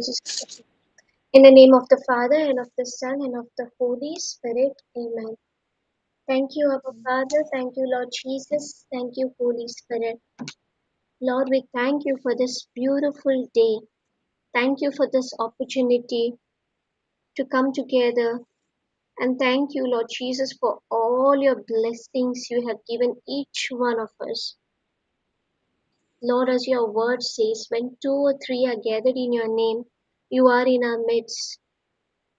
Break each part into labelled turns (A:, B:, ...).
A: Jesus. In the name of the Father, and of the Son, and of the Holy Spirit. Amen. Thank you, Abba Father. Thank you, Lord Jesus. Thank you, Holy Spirit. Lord, we thank you for this beautiful day. Thank you for this opportunity to come together. And thank you, Lord Jesus, for all your blessings you have given each one of us. Lord, as your word says, when two or three are gathered in your name, you are in our midst.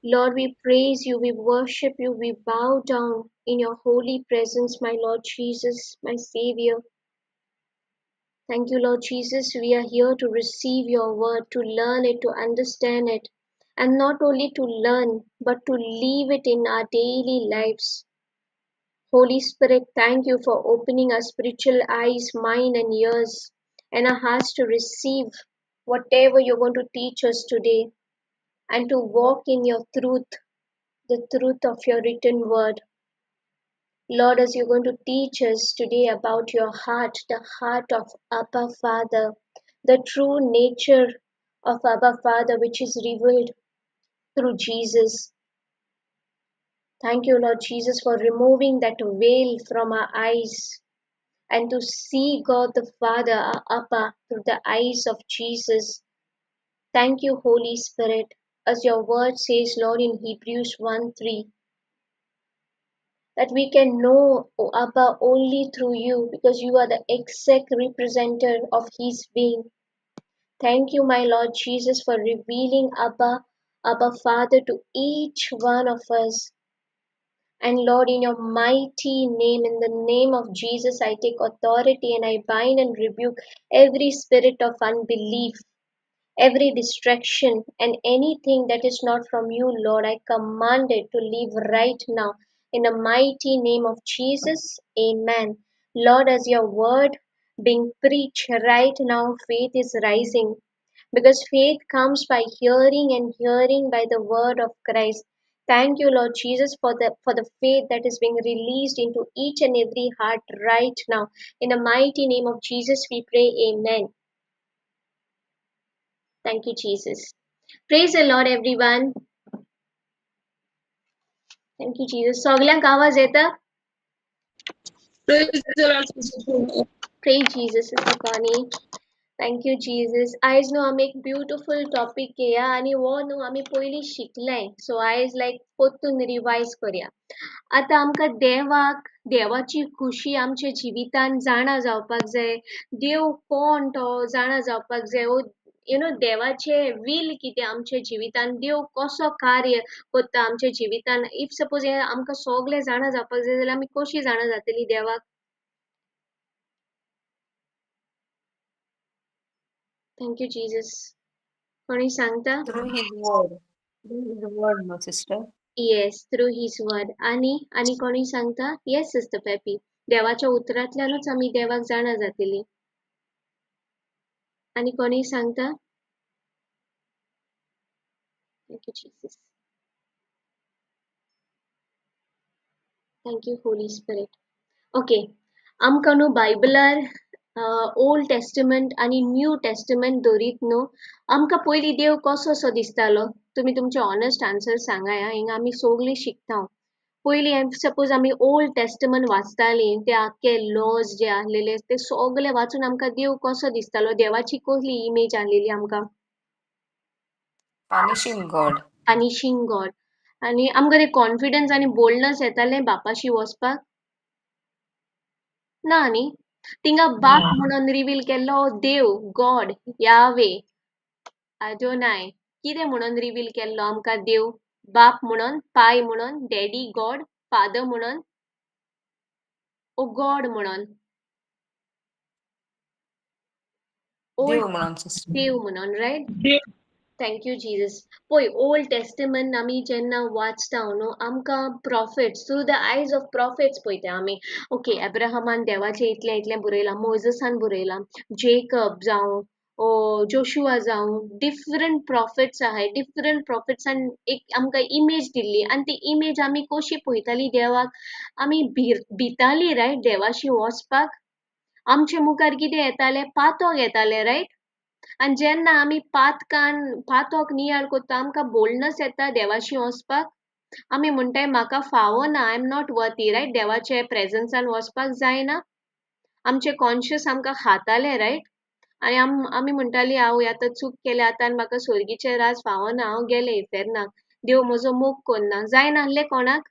A: Lord, we praise you, we worship you, we bow down in your holy presence, my Lord Jesus, my Savior. Thank you, Lord Jesus. We are here to receive your word, to learn it, to understand it, and not only to learn, but to live it in our daily lives. Holy Spirit, thank you for opening our spiritual eyes, mind, and ears, and our hearts to receive whatever you're going to teach us today, and to walk in your truth, the truth of your written word. Lord, as you're going to teach us today about your heart, the heart of Abba Father, the true nature of Abba Father, which is revealed through Jesus. Thank you, Lord Jesus, for removing that veil from our eyes and to see God the Father, our Abba, through the eyes of Jesus. Thank you, Holy Spirit, as your word says, Lord, in Hebrews 1:3. That we can know, O Abba, only through you, because you are the exact representative of his being. Thank you, my Lord Jesus, for revealing Abba Father to each one of us. And Lord, in your mighty name, in the name of Jesus, I take authority and I bind and rebuke every spirit of unbelief, every distraction, and anything that is not from you, Lord. I command it to leave right now. In the mighty name of Jesus, amen. Lord, as your word being preached right now, faith is rising. Because faith comes by hearing and hearing by the word of Christ. Thank you, Lord Jesus, for the faith that is being released into each and every heart right now. In the mighty name of Jesus, we pray, amen. Thank you, Jesus. Praise the Lord, everyone. Thank you, Jesus. सगळ्यांक आवाज येता?
B: Praise the Lord, Sister Shona.
A: Praise Jesus, Sister Connie. Thank you, Jesus. आयज न्हू आमी एक beautiful topic घेया आनी वो न्हू आमी पयलीं शिकलें. सो आयज लायक परतून रिवायज करया. आतां आमकां देवाची खुशी आमच्या जिवितान जाणा जावपाक जाय. देव कोण तो जाणा जावपाक जाय. देवाचे वील कितें आमच्या जिवितान, देव कसो कार्य करता आमच्या जिवितान. इफ सपोज हें आमकां सगळें जाणा जावपाक जाय जाल्यार आमी कशी जाणा जातली देवाक? Thank you Jesus. कोणी सांगता?
C: Through his word. Through his word, no, sister.
A: Yes, through his word. आणि कोणी सांगता? Yes sister peppy. देवाच्या उतरांतल्यानूच आमी देवाक जाणा जातली. आणि कोणी सांगता? Thank you Jesus. Thank you Holi spirit. Okay, आमकां न्हू बायबलार ओल्ड टेस्टमेंट आणि न्यू टेस्टमेंट धरीत न्हू आमकां पयलीं देव कसो दिसतालो? तुमी तुमचे ऑनेस्ट आन्सर सांगाय. हिंगा आमी सगळीं शिकता. पयलीं सपोज आमी ओल्ड टेस्टमेंट वाचतालीं, ते आख्खे लॉज जे आहलेले ते सगळे वाचून आमकां देव कसो दिसतालो? देवाची कसली इमेज आहलेली आमकां?
C: Punishing God.
A: Punishing God. आनी आमकां ते कॉन्फिडन्स आनी बोल्डनस येतालें बापाशी वचपाक? ना न्ही. तिंगा बाप म्हणून रिवील केल्लो देव, गॉड, यावे, आडोनाय. कितें म्हणून रिवील केल्लो आमकां देव? बाप म्हणून, पाय म्हणून, डॅडी गॉड, फादर म्हणून, ओ गॉड म्हणून?
C: देव म्हणून, sister.
A: देव म्हणून, right?
B: Dear
A: thank you Jesus. पळय, ओल्ड टेस्टमेंट आमी जेन्ना वाचता न्हू आमकां prophets through the eyes of prophets पळयता आमी. ओके, एब्राहमान देवाचें इतलें इतलें बरयलां, मोजसान बरयलां, जेकब जावं ओ जोशुआ जावं, डिफरंट प्रॉफिट्स आहाय. डिफरंट प्रॉफिट्सान एक आमकां इमेज दिल्ली आनी ती इमेज आमी कशी पळयताली देवाक? आमी भिताली रायट देवाशी वचपाक? आमचे मुखार कितें येतालें? पातक येतालें रायट? आनी जेन्ना आमी पातोक नियाळ कोत्ता आमकां बोल्डनस येता देवाशी वचपाक. आमी म्हणटाय म्हाका फावना, I am not worthy, riot? देवाचे प्रेझन्सान वचपाक जायना. आमचे कॉन्शियस आमकां खाताले, रायट? आनी आमी म्हणटाली हांव आतां चूक केलें आतां आनी म्हाका स्वर्गीचें राज फावना, हांव गेलें इफेरनाक, देव म्हजो मोग कोन्ना. जायना आहलें कोणाक?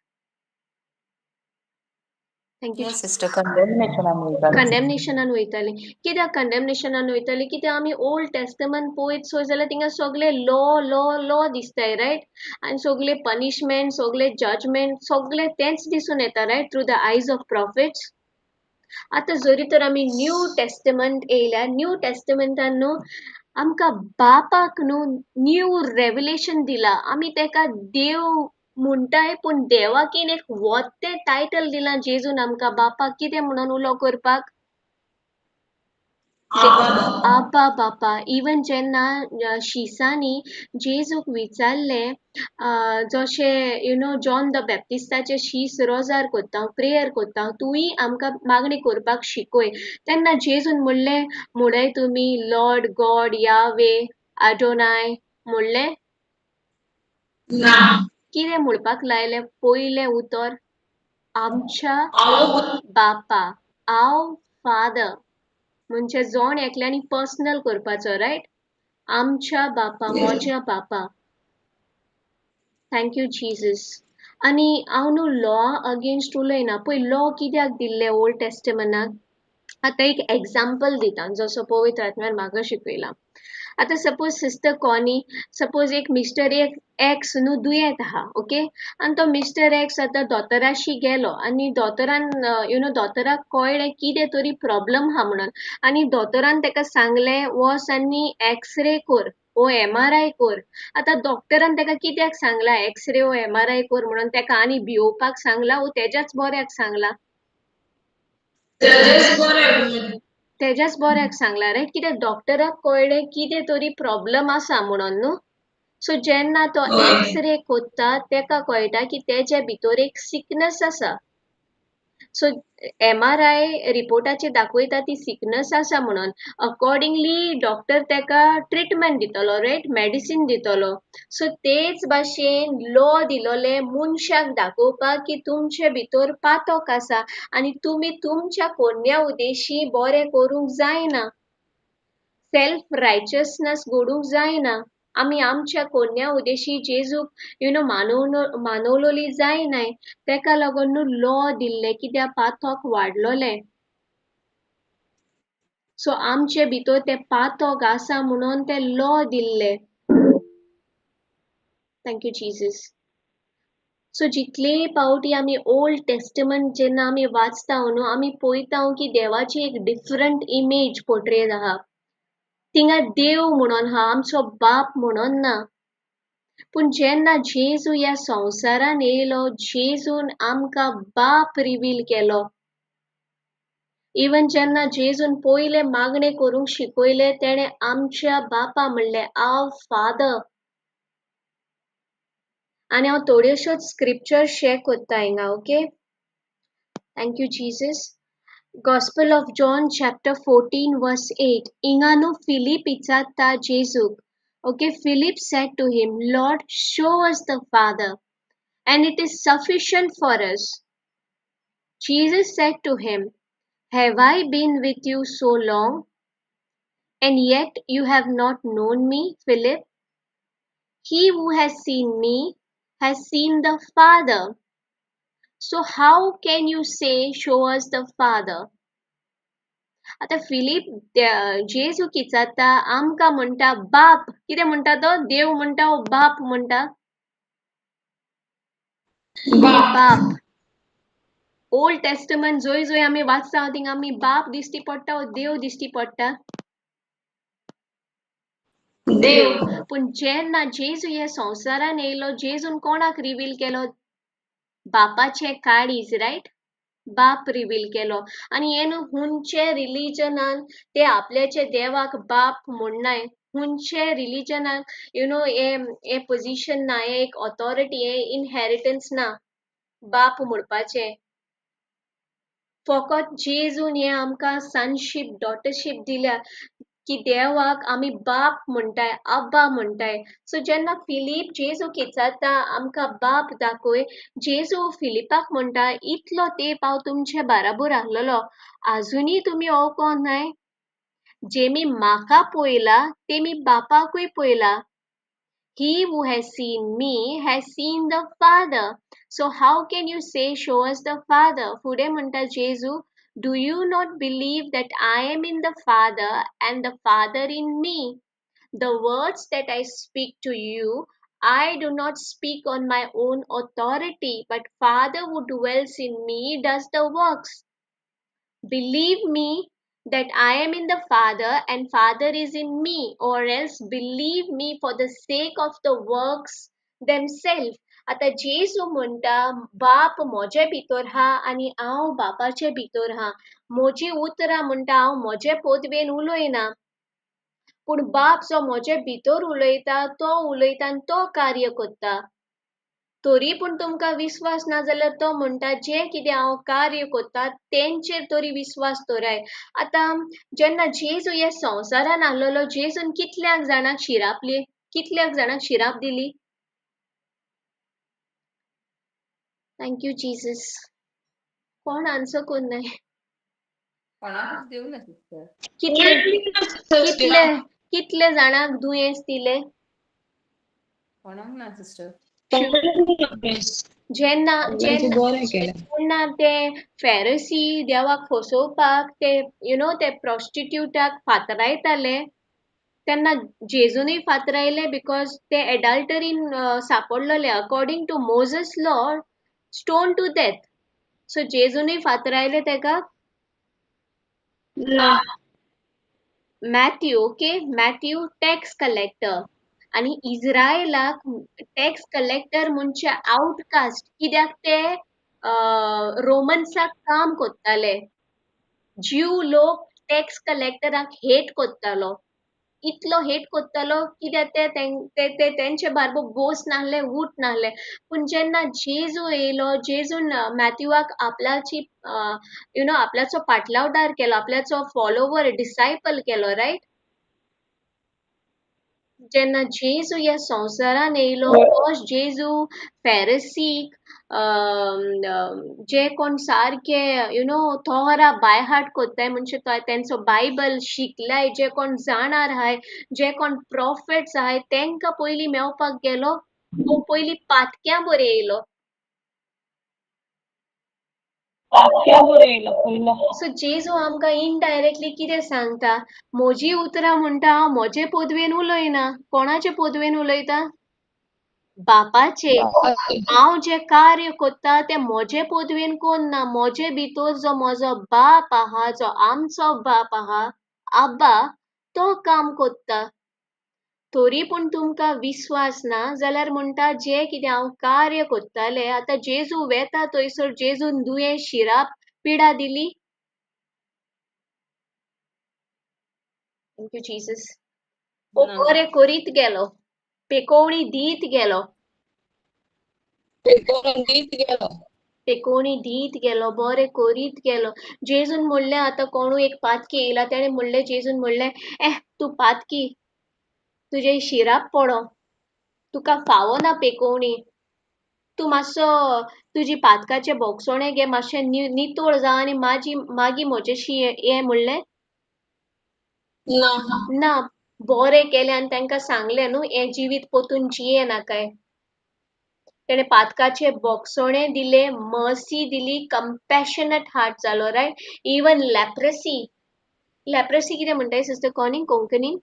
A: Thank you.
C: Yes, sister. Condemnation and वयताली.
A: कंडेमनेशनान वयताली. कित्याक कंडेमनेशनान वयताली? कित्याक आमी ओल्ड टेस्टमेंट पळयत चोय जाल्यार थिंगा सगळे लॉ लॉ लॉ दिसताय, रायट? आनी सगळे पनिशमेंट, सगळे जजमेंट, सगळे तेंच दिसून येता, riot? Through the eyes of profits. आतां जरी तर आमी न्यू टेस्टमेंट येयल्या, न्यू टेस्टमेंटान न्हू आमकां बापाक न्हू न्यू रेवलेशन दिला. आमी तेका देव म्हणटाय पूण देवाकीन एक वोत्तें टायटल दिलां जेजून आमकां बापाक. कितें म्हणून उलो करपाक? आबा बापा. इवन जेन्ना शिसांनी जेजूक विचारलें, जशें जॉन द बॅप्टिस्टाचे शीस रोजार कोत्ता, प्रेयर कोत्ता, तुयी आमकां मागणी करपाक शिकय. तेन्ना जेजून म्हणलें तुमी लॉर्ड गॉड यावे आडोनाय म्हणलें ना. कितें म्हणपाक लायलें? पयलें उतर आमच्या बापा, आव फादर, म्हणजे जोण एकल्यानी पर्सनल करपाचो, रायट? आमच्या बापा, म्हज्या बापा. Thank you Jesus. आनी हांव न्हू लॉ अगेन्स्ट उलयना. पळय लॉ कित्याक दिल्ले ओल्ड टेस्टमेंटाक? आतां एक एग्जाम्पल दिता, जसो पवित्र आत्म्यान म्हाका शिकयला. आतां सपोज सिस्टर कॉनी, सपोज एक मिस्टर एक्स न्हू दुयेंत आहा, ओके? आनी तो मिस्टर एक्स आतां दोतोराशी गेलो आनी दोतोरान दोतोराक कळ्ळें कितें तरी प्रॉब्लम आहा म्हणून. आनी दोतोरान तेका सांगलें वच आनी एक्सरे कर वो MRI कर. आतां डॉक्टरान तेका कित्याक सांगला एक्सरे वो MRI कर म्हणून? तेका आनी भिवपाक सांगला वो तेज्याच बऱ्याक सांगला? तेज्याच बऱ्याक सांगला, रायट? कित्याक डॉक्टराक कळ्ळें कितें तरी प्रॉब्लम आसा म्हणून न्हू. सो जेन्ना तो एक्सरे कोत्ता तेका कळटा की तेज्या भितर एक सिकनस आसा. सो MRI रिपोर्टाचेर दाखयता ती सिकनस आसा म्हणून. अकॉर्डिंगली डॉक्टर तेका ट्रिटमेंट दितलो, रायट? मेडिसीन दितलो. सो तेच भाशेन लॉ दिलोले मनशाक दाखोवपाक की तुमचे भितर पातक आसा आनी तुमी तुमच्या कोन्या उदेशी बरें करूंक जायना. सेल्फ रायचसनेस घडूंक जायना. आमी आमच्या कोन्या उदेशी जेजूक मानवलोली जायनाय. तेका लागून न्हू लॉ दिल्ले, कित्याक पातक वाडलोले. सो आमचे भितर ते पातक आसा म्हणून ते लॉ दिल्ले. Thank you Jesus. सो जितले पावटी आमी ओल्ड टेस्टमेंट जेन्ना आमी वाचता न्हू आमी पळयता की देवाची एक डिफरंट इमेज पोर्ट्रेट आहा. थिंगा देव म्हणून आहा, आमचो बाप म्हणून ना. पूण जेन्ना जेजू ह्या संवसारान येयलो, जेजून आमकां बाप रिवील केलो. इवन जेन्ना जेजून पयले मागणे करूंक शिकयले तेणे आमच्या बापा म्हणलें, आव फादर. आनी हांव थोड्योश्योच स्क्रिप्चर शेअर कोत्ता हिंगा, okay? Thank you Jesus. Gospel of John chapter 14 verse 8. Inganu Philip ichatta Jesuk. Okay, Philip said to him, Lord, show us the Father, and it is sufficient for us. Jesus said to him, have I been with you so long, and yet you have not known me, Philip? He who has seen me has seen the Father. So how can you say, show us the Father? आता Philip जेजू किचाता आमकां म्हणटा बाप. कितें म्हणटा तो? देव म्हणटा वो बाप म्हणटा? बाप. ओल्ड टेस्टमेंट जंय जंय आमी वाचता थिंगा आमी बाप दिश्टी पडटा वो देव दिश्टी पडटा? देव. पूण जेन्ना जेजू ह्या संवसारान येयलो, जेजून कोणाक रिवील केलो? बापाचे काळीज, रायट? बाप रिवील केलो. आनी हे न्हू हुंचे रिलीजनान ते आपल्याचे देवाक बाप म्हणनाय. हुंचे रिलीजनान हे पोजिशन ना, हे एक ऑथॉरिटी, हे इनहेरिटन्स ना बाप म्हणपाचे. फकत जेजून हे आमकां सनशीप, डॉटरशीप दिल्या. की देवाक आमी बाप म्हणटाय अब्बा म्हणटाय सो जेन्ना फिलीप जेजू किचाता आमकां बाप दाखोय जेजू फिलिपाक म्हणटा इतलो तेंप हांव तुमचे बाराबोर आहलोलो आजुनी तुमी वळखोंक नाय जेमी म्हाका पळयला तेमी बापाकूय पळयला He who has seen me has seen the Father. So how can you say, show us the Father? फुडें म्हणटा जेजू, do you not believe that I am in the Father and the Father in me? The words that I speak to you, I do not speak on my own authority, but Father who dwells in me does the works. Believe me that I am in the Father and Father is in me, or else believe me for the sake of the works themselves. आता जेजू म्हणटा बाप म्हजे भितर हा आनी हांव बापाचे भितर हा म्हजी उतरां म्हणटा हांव म्हजे पोतवेन उलयना पूण बाप जो म्हजे भितर उलयता तो उलयता आनी तो कार्य करता तरी पूण तुमकां विश्वास ना जाल्यार तो म्हणटा जे कितें हांव कार्य करता तेंचेर तरी विश्वास दवराय आतां जेन्ना जेजू ह्या संवसारान आहलोलो जेजून कितल्याक जाणांक शिरापली कितल्याक जाणांक शिराप दिली थँक्यू जीसस कोण आन्सर कोन्नाय कितले कितले कितले जाणांक दुयेंस दिले जेन्ना जेन्ना ते फॅरसी देवाक फसोवपाक ते ते प्रॉस्टिट्यूटाक फातरायताले तेन्ना जेजूनय फातरायले बिकॉज ते एडल्टरीन सापडलेले according to Moses law stone to death so जेजूनय फातरायले तेका मॅथ्यू टॅक्स कलेक्टर आणि इस्रायलाक टॅक्स कलेक्टर म्हणजे आउटकास्ट कित्याक ते रोमन्साक काम कोत्ताले ज्यू लोक टॅक्स कलेक्टराक हेट कोत्तालो इतलो हेट कोत्तालो कित्याक ते तेंचे बारबर बोस नाहले उठ नाहले पूण जेन्ना जेजू येयलो जेजून मॅथ्यूआक आपल्याची आपल्याचो पाटलावदार केलो आपल्याचो फॉलोवर डिसायपल केलो रायट जेन्ना जेजू ह्या संवसारान येयलो तोच जेजू फॅरसीक जे कोण सारखे थोरा बाय हार्ट कोत्ताय म्हणजे तेंचो बायबल शिकलाय जे कोण जाणार आहाय जे कोण प्रॉफिट्स आहाय तेंका पयलीं मेवपाक गेलो तो पयलीं पातक्या बर येयलो सो जेजू आमकां इनडायरेक्टली कितें सांगता म्हजी उतरां म्हणटा हांव म्हजे पोदवेन उलयना कोणाचे पोदवेन उलयता बापाचे हांव जे कार्य कोत्ता ते म्हजे पोदवेन कोन्ना म्हजे भितर जो म्हजो बाप आहा जो आमचो बाप आहा आब्बा तो काम कोत्ता तरी पूण तुमकां विश्वास ना जाल्यार म्हणटा जे कितें हांव कार्य कोत्ताले आतां जेजू वेता थंयसर जेजून दुयेंस शिराप पिडा दिली थँक्यू जीसस तो बरें करीत गेलो पेकोवणी दीत गेलो पेकोवणी दीत गेलो बरें करीत गेलो जेजून म्हणलें आतां कोणू एक पातकी येयला तेणें म्हणलें जेजून म्हणलें तूं पातकी तुजे शिराप पडो तुका फावना पेकोवणी तूं मातसो तुजी पातकाचे बोगसोणे घे मातशे नितोळ जा आनी मागीर म्हजेशी हें म्हणलें ना बरें केलें आनी तांकां सांगलें न्हू हें जिवीत पोतून जिये नाकाय तेणें पातकाचे बोगसोणे दिले मर्सी दिली कंपॅशनेट हार्ट जालो रायट इवन लॅप्रेसी कितें म्हणटाय सिस्टर कॉनिंग कोंकणीन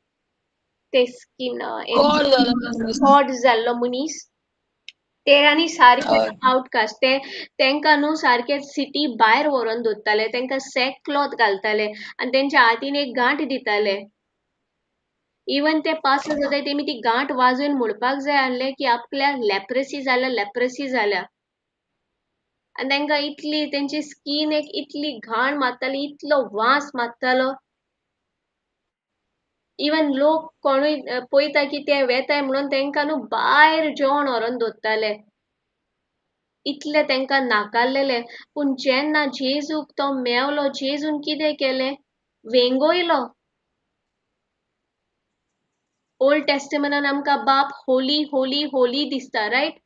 A: ते स्किन हॉट जाल्लो मनीस ते आनी सारके आउटकास्ट ते तेंकां न्हू सारके सिटी भायर व्हरोन दवरताले तेंकां सॅक क्लॉथ घालताले आनी तेंच्या हातीन एक गांठ दिताले इवन ते पास जाता तेमी ती गांठ वाजून म्हणपाक जाय आहले की आपल्याक लॅप्रेसी जाल्या आनी तांकां इतली तेंची स्कीन एक इतली घाण मारताली इतलो वास मारतालो इवन लोक कोणूय पळयता की ते वेताय म्हणून तेंकां न्हू भायर जेवण व्हरोन दवरताले इतले तेंकां नाकारलेले पूण जेन्ना जेजूक तो मेवलो जेजून कितें केलें वेंगोयलो ओल्ड टेस्टमेंटान आमकां बाप होली होली होली दिसता, रायट?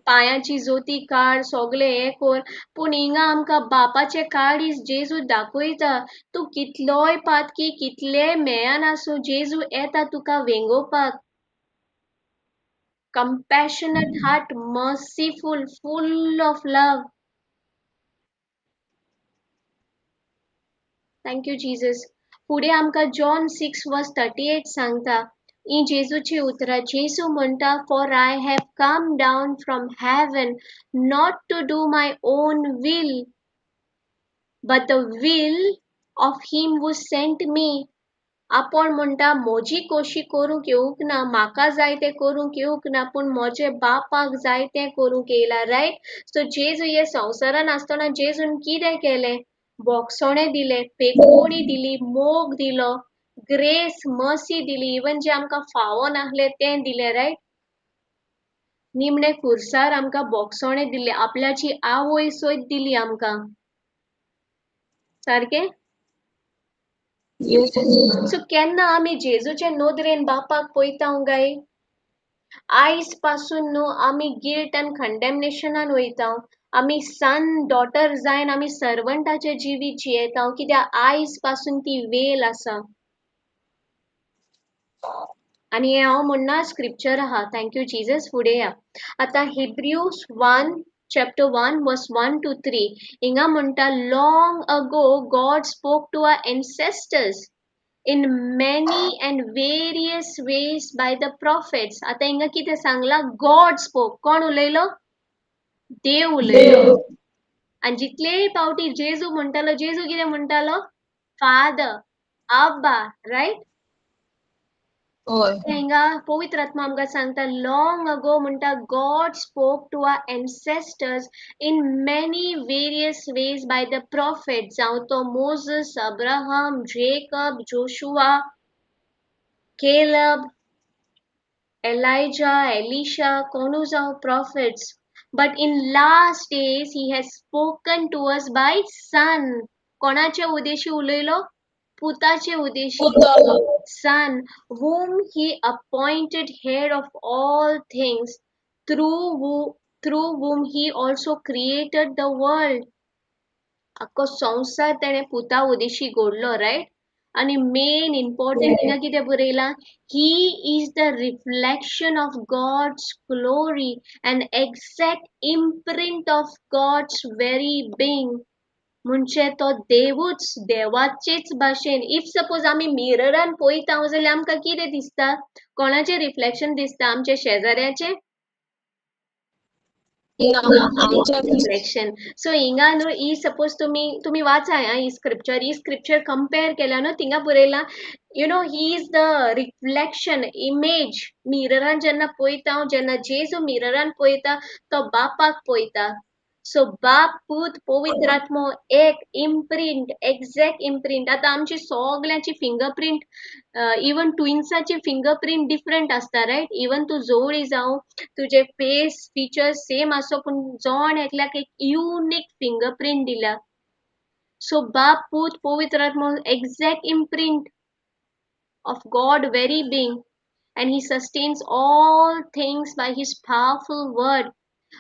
A: पायांची जोती काड सगळे हे कोर, पूण हिंगा आमकां बापाचे काडीस जेजू दाखयता. तूं कितलोय पातकी कितलेय मेयान आसूं, जेजू येता तुका वेंगोवपाक. Compassionate heart, merciful, full of love. Thank you, Jesus. फुडें आमकां जॉन 6:38 सांगता. ही जेजूची उतरां. जेजू म्हणटा, For I have come down from heaven not to do my own will, but the will of him who sent me. आपण म्हणटा म्हजी कशी करूंक येवंक ना, म्हाका जाय तें करूंक येवंक ना, पूण म्हजे बापाक जाय तें करूंक येयला, रायट? सो जेजू हे संवसारान आसतना जेजून कितें केलें? बोगसोणें दिलें, पेकोवणी दिली, मोग दिलो, ग्रेस मर्सी दिली, इवन जे आमकां फावो नाहलें तें दिलें, रायट? निमणे खुर्सार आमकां बोगसोणें दिलें, आपल्याची आवय सोयत दिली आमकां, सारकें? सो केन्ना आमी जेजूचे नोदरेन बापाक पळयतां गाय? आयज पासून न्हू आमी गिल्ट आनी कंडेमनेशनान वयता. आमी सन डॉटर जायन आमी सर्वंटाचे जिवी जियेता, कित्याक आयज पासून ती वेल आसा. आनी हे हांव म्हणना, स्क्रिप्चर आहा. Thank you Jesus. फुडें या. आतां हिब्रूज 1 chapter 1 verse 1 to 3 हिंगा म्हणटा, long ago God spoke to our ancestors in many and various ways by the prophets. आता हिंगा कितें सांगला? God spoke. कोण उलयलो? देव उलयलो. आनी जितलेय पावटी जेजू म्हणटालो, जेजू कितें म्हणटालो? फादर, आब्बा, रायट? हिंगा पवित्र आत्मा आमकां सांगता, long ago म्हणटा, God spoke to our ancestors in many various ways by the prophets. जावं तो Moses, Abraham, Jacob, Joshua, Caleb, Elijah, Elisha, कोणू जावं prophets. But in last days he has spoken to us by son. कोणाचे उद्देशी उलयलो? पुताचे उद्देशी. Son, whom he appointed head of all things, through whom he also created the world. आख्खो संवसार तेणे पुता उद्देशी घडलो, riot? आनी main important हिंगा कितें बरयलां? He is the reflection of God's glory and exact imprint of God's very being. म्हणजे तो देवूच देवाचेच भाशेन. इफ सपोज आमी मिररान पळयता जाल्यार आमकां कितें दिसता? कोणाचें रिफ्लेक्शन दिसता? आमच्या शेजाऱ्याचें रिफ्लेक्शन. सो हिंगा न्हू ही सपोज तुमी वाचाय ही स्क्रिप्चर कंपेर केल्या न्हू, थिंगा बरयला, you know, he is the reflection, image. मिररान जेन्ना पळयता, जेन्ना जेजू मिररान पळयता, तो बापाक पळयता. सो बाप, पूत, पवित्र आत्मो एक इम्प्रिंट, एक्झॅक्ट इम्प्रिंट. आतां आमची सगळ्यांची फिंगरप्रिंट, इवन ट्विन्साची फिंगरप्रिंट डिफरंट आसता, रायट? इवन तूं जवळी जावं, तुजे फेस फीचर्स सेम आसो, पूण जोण एकल्याक एक युनिक फिंगरप्रिंट दिला. सो बाप, पूत, पवित्र आत्मो exact imprint of God very being, and he sustains all things by his powerful word.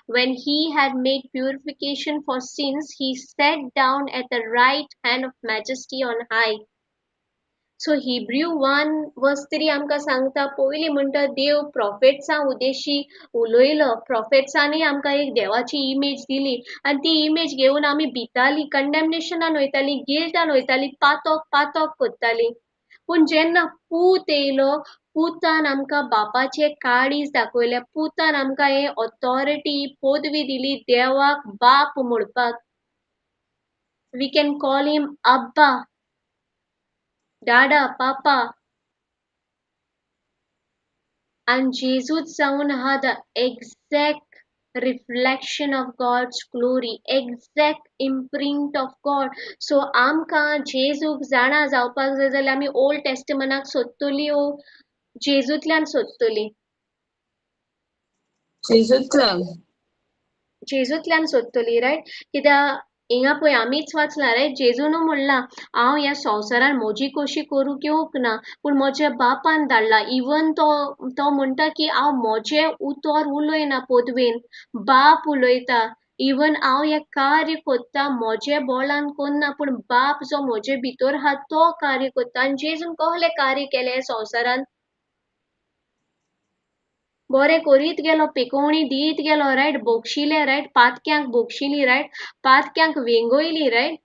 A: When he had made purification for sins, he sat down at the right hand of majesty on high. So Hebrew 1 verse 3 आमकां सांगता, पयली म्हणटा देव प्रॉफेट्सां उद्देशी उलयलो. प्रॉफेट्सांनी आमकां एक देवाची image दिली, आनी ती इमेज घेवन आमी भिताली, कंडेमनेशनान वयताली, गिल्टान वयताली, पातोक करताली. पूण जेन्ना पूत येयलो, पुतान आमकां बापाचे काळीज दाखयल्या. पुतान आमकां हे ऑथॉरिटी, पदवी दिली देवाक बाप म्हणपाक. वी कॅन कॉल हिम अब्बा, डाडा, पापा. And Jesus जावन आहा the exact reflection of God's glory, exact imprint of God. So आमकां जेजूक जाणा जावपाक जाय जाल्यार आमी ओल्ड टेस्टमेंटाक सोदतली ओ जेजूंतल्यान सोदतली? जेजूंतल्यान सोदतली, रायट? कित्याक हिंगा पळय आमीच वाचला रे जेजून म्हणला हांव ह्या संवसारान म्हजी कशी करूंक येवंक ना पूण म्हज्या बापान धाडला इवन तो म्हणटा की हांव म्हजें उतर उलयना पोदवेन बाप उलयता इवन हांव हें कार्य कोत्ता म्हजें बोलान कोन्ना पूण बाप जो म्हजे भितर आहा तो कार्य कोत्ता आनी जेजून कहलें कार्य केलें ह्या संवसारान बरें करीत गेलो पिकोवणी दीत गेलो रायट बोगशिले रायट पातक्यांक बोगशिली रायट पातक्यांक वेंगयली रायट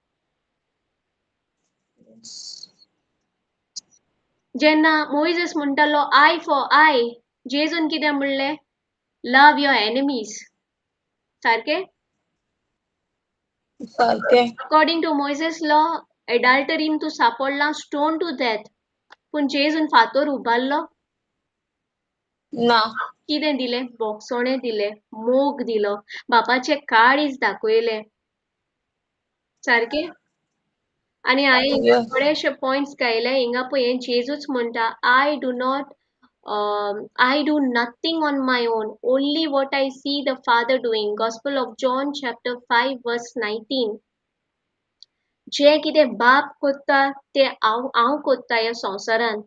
A: जेन्ना मोइजस म्हणटालो आय फॉर आय जेजून कितें म्हणलें लव युअर एनिमीज सारकें अकॉर्डिंग टू मोइजस लॉ एडल्टरीन तूं सापडला स्टोन टू डेथ पूण जेजून फातर उबारलो
C: ना
A: कितें दिलें बोगसोणें दिलें मोग दिलो बापाचे काळीज दाखयले सारकें आनी हांवें थोडेशे पॉयंट्स घायले हिंगा पळय जेजूच म्हणटा I do nothing on my own only what I see the father doing gospel of John chapter 5 verse 19 जे कितें बाप कोत्ता ते हांव कोत्ता ह्या संवसारान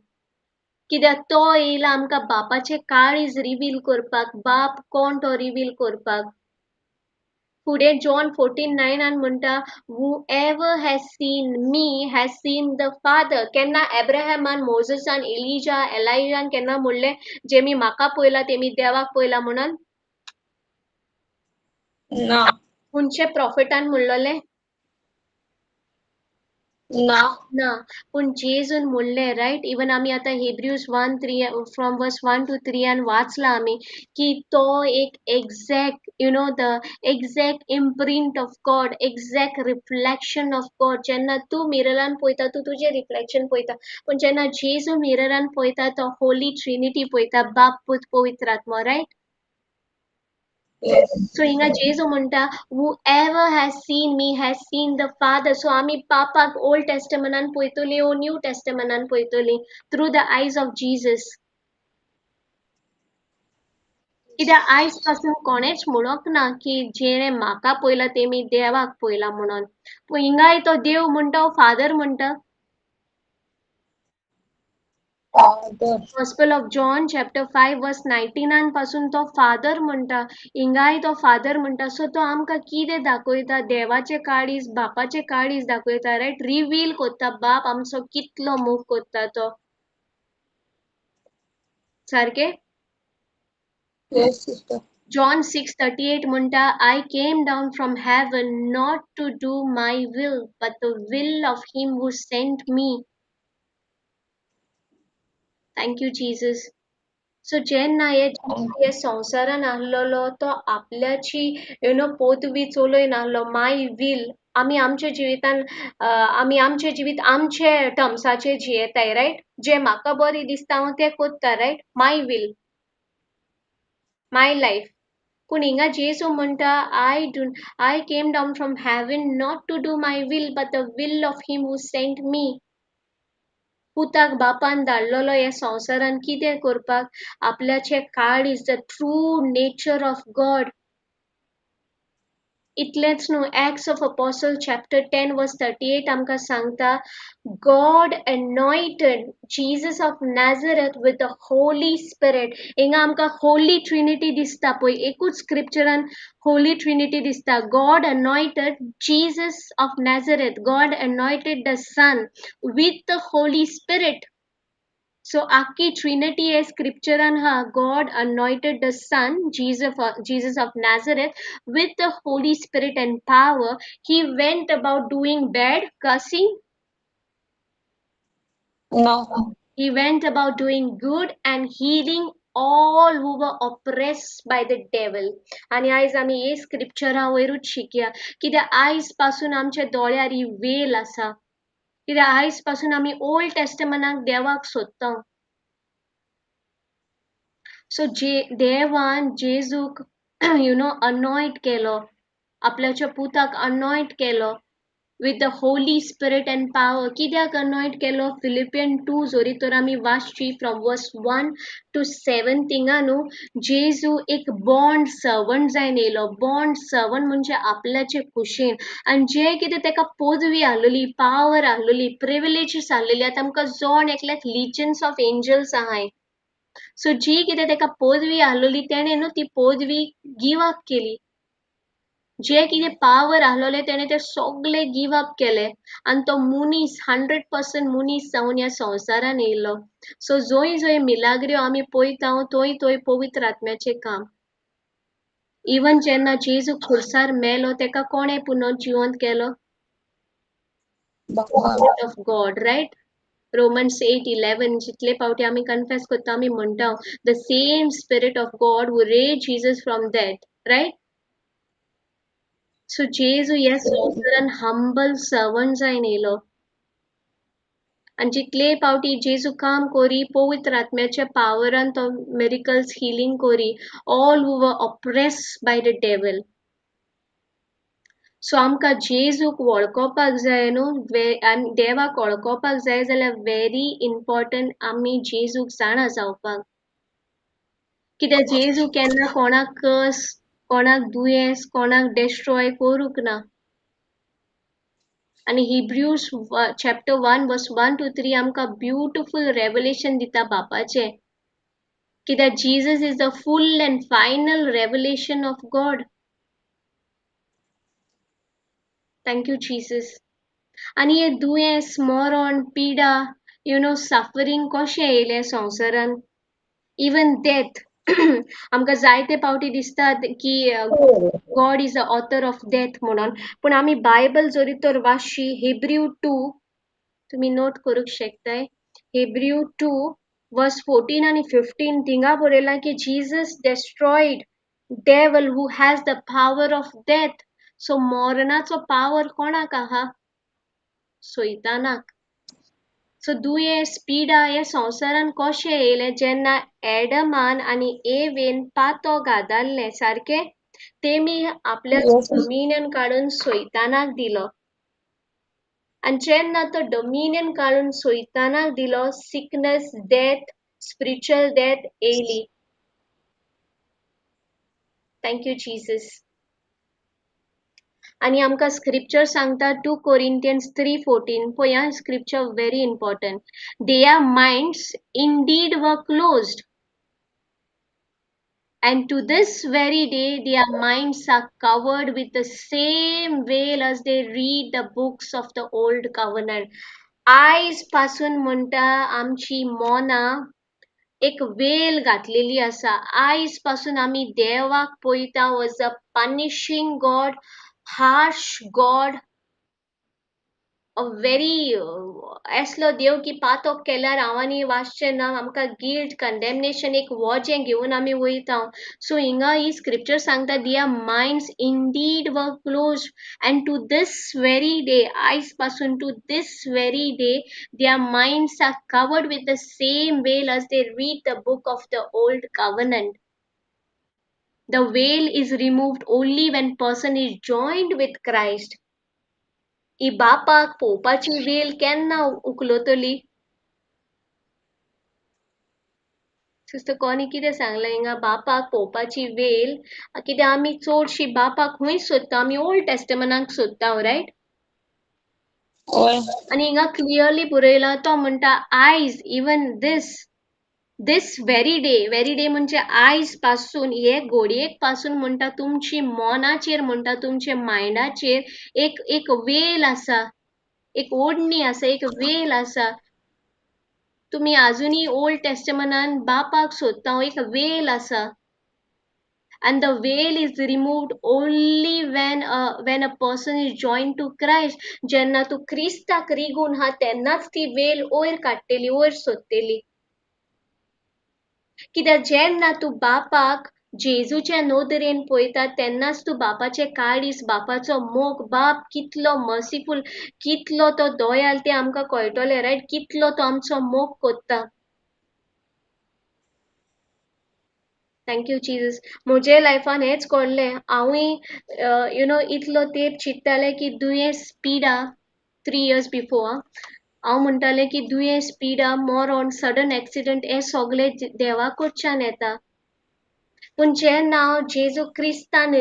A: कित्याक तो येयला आमकां बापाचे काळीज रिवील करपाक बाप कोण तो रिवील करपाक फुडें जॉन 14:9 म्हणटा whoever has seen me has seen the father केन्ना एब्राहमान मोझेसान एलिजान केन्ना म्हणलें जेमी म्हाका पळयला तेमी देवाक पळयला म्हणून
C: ना
A: खंयचे प्रॉफिटान म्हणलोलें
C: ना
A: ना पूण जेजून म्हणलें रायट इवन आमी आतां हेब्रिव्स 1:3 फ्रॉम वर्स 1 to 3 वाचला आमी की तो एक exact the exact imprint of God exact reflection of God जेन्ना तूं मिररान पळयता तूं तुजें रिफ्लेक्शन पळयता पूण जेन्ना जेजू मिररान पळयता तो होली ट्रिनिटी पळयता बाप पूत पवित्र आत्मा रायट सो हिंगा जेजू म्हणटा whoever has seen me has seen the father so आमी पापाक ओल्ड टेस्टमेंटान पळयतली ओ न्यू टेस्टमेंटान पळयतली through the eyes of Jesus कित्याक आयज पासून कोणेच म्हणोंक ना की जेणे म्हाका पळयला तेमी देवाक पळयला म्हणून पूण हिंगाय तो देव म्हणटा फादर म्हणटा Gospel of John chapter 5 verse 19 पासून तो फादर म्हणटा हिंगाय तो फादर म्हणटा सो तो आमकां कितें दाखयता देवाचे काळीज बापाचे काळीज दाखयता रायट रिवील कोत्ता बाप आमचो कितलो मोग कोत्ता तो सारकें John 6:38 म्हणटा I came down from heaven not to do my will but the will of him who sent me Thank you Jesus सो जेन्ना हे संवसारान आहलोलो तो आपल्याची पोतवी चलोयन आहलो माय वील आमी आमच्या जिवितान आमी आमचे जिवीत आमचे टर्म्साचेर जियेताय रायट जे म्हाका बरें दिसता हांव तें कोत्ता right my will my life पूण हिंगा जेसू म्हणटा I came down from heaven not to do my will but the will of him who sent me पुताक बापान धाडलोलो ह्या संवसारान कितें करपाक आपल्याचे काळीज the true nature of God इतलेंच न्हू Acts of apostle chapter 10 verse 38 आमकां सांगता God anointed Jesus of Nazareth with the Holy Spirit हिंगा आमकां होली ट्रिनिटी दिसता पळय एकूच स्क्रिप्चरान होली ट्रिनिटी दिसता God anointed Jesus of Nazareth God anointed the Son with the Holy Spirit So Aki Trinity is scripture and God anointed the Son, Jesus of Nazareth, with the Holy Spirit and power. He went about doing bad, cursing.
C: No.
A: He went about doing good and healing all who were oppressed by the devil. आणि आयज आमी हे स्क्रिप्चरा वयरूच शिकया कित्याक आयज पासून आमच्या दोळ्यार ही well आसा कित्याक आयज पासून आमी ओल्ड टेस्टमेंटाक देवाक सोदता सो देवान जेजूक anoint केलो आपल्याच्या पुताक anoint Kelo with the Holy Spirit and power. कित्याक anoint केलो Philippians 2 जोरी तर आमी वाचची from verse 1 to 7 थिंगा न्हू जेजू एक बॉन्ड सर्वंट जायन येयलो. बॉन्ड सर्वंट म्हणजे आपल्याचे कुशीन आनी जे कितें तेका पदवी आहलोली पावर आहलोली प्रिविलेजीस आहलेली आतां आमकां जोण एकल्याक लिजन्स ऑफ एंजल्स आहाय सो जी कितें तेका पदवी आहलोली तेणें न्हू ती पदवी गिव अप केली जे कितें पावर आहलोले तेणे ते सगळे गिव अप केले आनी तो मुनीस 100% मुनीस जावन ह्या संवसारान येयलो सो जोय जोय मिलाग्र्यो आमी पळयता थंय थंय पवित्र आत्म्याचें काम इवन जेन्ना जेजू खुर्सार मेलो तेका कोणे पुनः जिवंत केलो Spirit of God, right? Romans 8:11 जितले पावटी आमी कन्फेस करता आमी म्हणटा the same spirit of God who raised Jesus from dead, right? So जेजू ह्या संवसारान humble servant जायन येयलो आनी जितले पावटी जेजू काम कोरी पवित्र आत्म्याच्या पावरान तो miracles healing Kori all who were oppressed by the devil. सो आमकां जेजूक वळखोपाक जाय न्हू आनी देवाक वळखोपाक जाय जाल्यार व्हेरी इम्पॉर्टंट आमी जेजूक जाणा जावपाक कित्याक जेजू केन्ना कोणाक कर्स कोणाक दुयेंस कोणाक डिस्ट्रॉय करूंक ना आनी हिब्रूज चॅप्टर 1 वर्स 1 to 3 आमकां ब्युटिफूल रेवलेशन दिता बापाचें कित्याक Jesus is the full and final revelation of God Thank you, Jesus. आनी हे दुयेंस मरण पिडा सफरींग कशें येयलें संवसारान इवन डेथ आमकां जायते पावटी दिसता की God is the author of death म्हणून पूण आमी बायबल जोरी तर वाचशी हिब्रू 2 तुमी नोट करूंक शकताय हिब्रू 2 वर्स 14 आनी 15 थिंगा बरयलां की Jesus destroyed devil who has the power of death सो मरणाचो पावर कोणाक आहा सैतानाक सो दुयेंस पिडा हे संवसारान कशें येयलें जेन्ना एडमान आनी एवेन पातो गादाल्लें सारकें तेमी आपल्या डोमिनियन काडून सैतानाक दिलो आनी जेन्ना तो डोमिनियन काडून सैतानाक दिलो सिकनेस डेथ स्पिरिच्युअल डेथ येयली थँक यू जीसस आणि आमकां स्क्रिप्चर सांगता 2 Corinthians 3:14 पळया scripture very important their minds indeed were closed and to this very day their minds are covered with the same veil as they read the books of the old covenant आयज पासून म्हणटा आमची मोना एक well घातलेली आसा आयज पासून आमी देवाक पळयता was a punishing God harsh God, a very असलो देव की पातो केल्यार हांवांनी वाचचें ना आमकां गिल्ट कंडेमनेशन एक वोजें घेवन आमी वयता सो हिंगा ही स्क्रिप्चर सांगता their minds indeed were close and to this very day आयज पासून to this very day their minds are covered with the same veil as they read the book of the old covenant. The veil is removed only when person is joined with Christ. ही बापाक पोवपाची veil केन्ना उखलोतली sister कोणी कितें सांगलां हिंगा बापाक पोवपाची वेल कित्याक आमी चडशी बापाक खंय सोदता आमी ओल्ड टेस्टमनाक सोदता रायट आनी हिंगा क्लियरली बरयला तो म्हणटा आयज इवन दिस वेरी डे म्हणजे आयज पासून हे घोडयेक पासून म्हणटा तुमची मोनाचेर म्हणटा तुमचे मायंडाचेर एक वेल आसा एक ओडणी आसा एक वेल आसा तुम्ही अजूनही ओल्ड टेस्टमनान बापाक सोदता एक वेल आसा and the veil is removed only when a person is joined to Christ जेन्ना तू क्रिस्ताक रिगून हा तेन्नाच ती वेल वयर काडटली वयर सोदतली कित्याक जेन्ना तू बापाक जेजूच्या नोदरेन पळयता तेन्नाच तू बापाचे काळीस बापाचो मोग बाप कितलो मर्सीफूल कितलो तो दयाल ते आमकां कळटले रायट कितलो तो आमचो मोग कोत्ता थँक्यू जीजस. म्हजे लायफान हेच कळ्ळें. हांवूय इतलो तेंप चिंत्तालें की दुयेंस स्पीडा 3 years बिफोर हांव म्हणटालें की दुयेंस स्पीडा मरण सडन एक्सिडेंट हे सगळे देवा कडच्यान येता. पूण जेन्ना हांव जेजू क्रिस्तान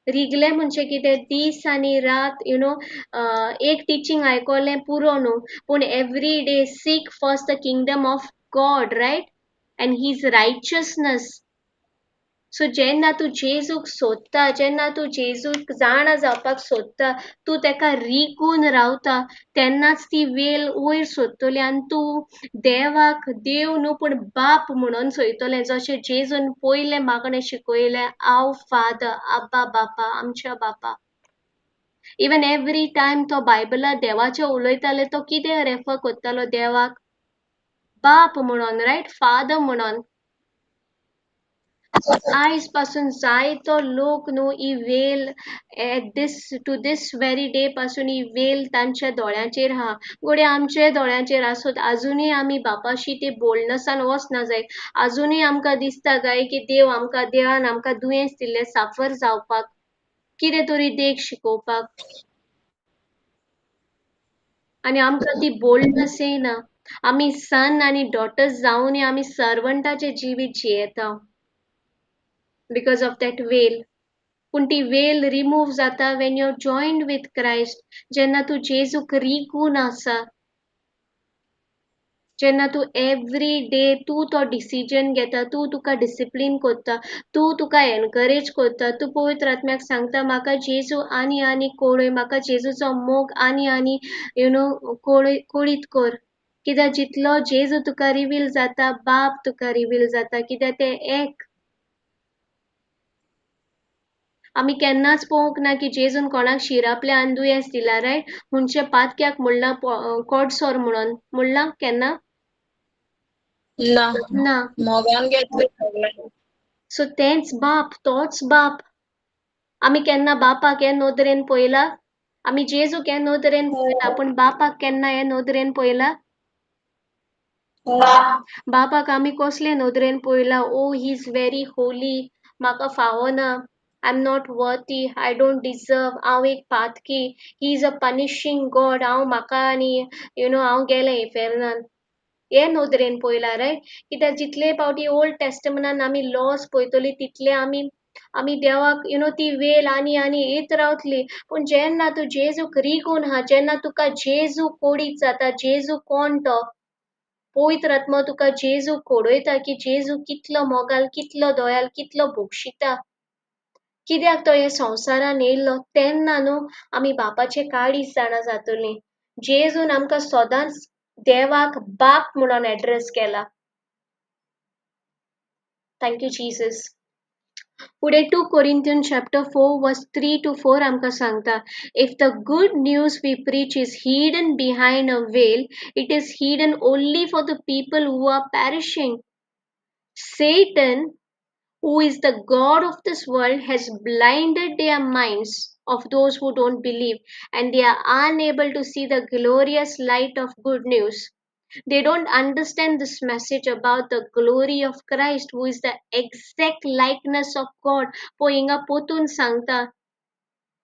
A: रिगलें म्हणजे कितें दीस आनी रात एक टिचींग आयकोलें पुरो न्हू पूण every day seek first the kingdom of God right and his righteousness. So जेन्ना तूं जेजूक सोदता, जेन्ना तूं जेजूक जाणा जावपाक सोदता, तूं तेका रिगून रावता, तेन्नाच ती वेल वयर सोदतली आनी तूं देवाक देव न्हू पूण बाप म्हणून सोयतलें. जशें जेजून पयलें मागणें शिकयलें, आव फादर, आब्बा बापा, आमच्या बापा. इवन एवरी टायम तो बायबलात देवाचें उलयताले तो कितें रेफर करतालो देवाक? बाप म्हणून रायट, फादर म्हणून. आयज पासून जायतो लोक न्हू ही veil to this very day पासून ही वेल तांच्या दोळ्यांचेर आहा. घोडये आमचे दोळ्यांचेर आसूत आजुनूय आमी बापाशी ते बोल्डनसान वचना जाय. आजुनूय आमकां दिसता काय की देवान आमकां दुयेंस दिल्लें साफर जावपाक, कितें तरी देख शिकोवपाक. आनी आमकां ती बोल्डनस येयना. आमी सन आनी डॉटर्स जावनूय आमी सर्वंटाचें जिवीत जियेता. because of that veil. पूण ती वेल रिमूव जाता when you're joined with Christ. जेन्ना तूं जेजूक रिगून आसा, जेन्ना तूं एवरी डे तूं तो डिसिजन घेता, तूं तुका डिसिप्लीन करता, तूं तुका एनकरेज करता, तूं पवित्र आत्म्याक सांगता म्हाका जेजू आनी आनी कळय, म्हाका जेजूचो मोग आनी आनी कळीत कर. कित्याक जितलो जेजू तुका रिवील जाता, बाप तुका रिवील जाता, कित्याक ते एक. आमी केन्नाच पळोवंक ना की जेजून कोणाक शिरापल्या आनी दुयेंस दिला रायट. हुंचे पातक्याक म्हणला कोड सोर म्हणून म्हणला केन्ना ना.
C: मोगान घेतलें.
A: सो तेंच बाप, तोच बाप. आमी केन्ना बापाक हे नदरेन पळयला? आमी जेजूक हे नदरेन पळयला पूण बापाक केन्ना हे नदरेन पळयला? बापाक आमी कसले नदरेन पळयला? Oh he is very holy, म्हाका फावना, I am not worthy, I don't deserve, हांव एक पातकी, he is a punishing God, म्हाका आनी हांव गेलें इफेरनान. हे नदरेन पळयला रायट. कित्याक जितले फावटी ओल्ड टेस्टमनान आमी लॉस पळयतली तितले आमी देवाक ती वेल आनी आनी येत रावतली. पूण जेन्ना तूं जेजूक रिगून आहा, जेन्ना तुका जेजू कोडीत जाता, जेजू कोण तो? पवित्र आत्मा तुका जेजू कोडयता की जेजू कितलो मोगाल, कितलो दयाल, कितलो भोगशिता. कित्याक तो हे संवसारान येयल्लो तेन्ना न्हू आमी बापाचे काळीज जाणा जातलीं. जेजून आमकां सदांच देवाक बाप म्हणून एड्रेस केला. Thank you Jesus. फुडें 2 Corinthians chapter 4 verse 3 to 4 आमकां सांगता, if the good news we preach is hidden behind a veil, it is hidden only for the people who are perishing. Satan, who is the god of this world, has blinded their minds of those who don't believe, and they are unable to see the glorious light of good news. They don't understand this message about the glory of Christ, who is the exact likeness of God. पो हिंगा पोतून सांगता,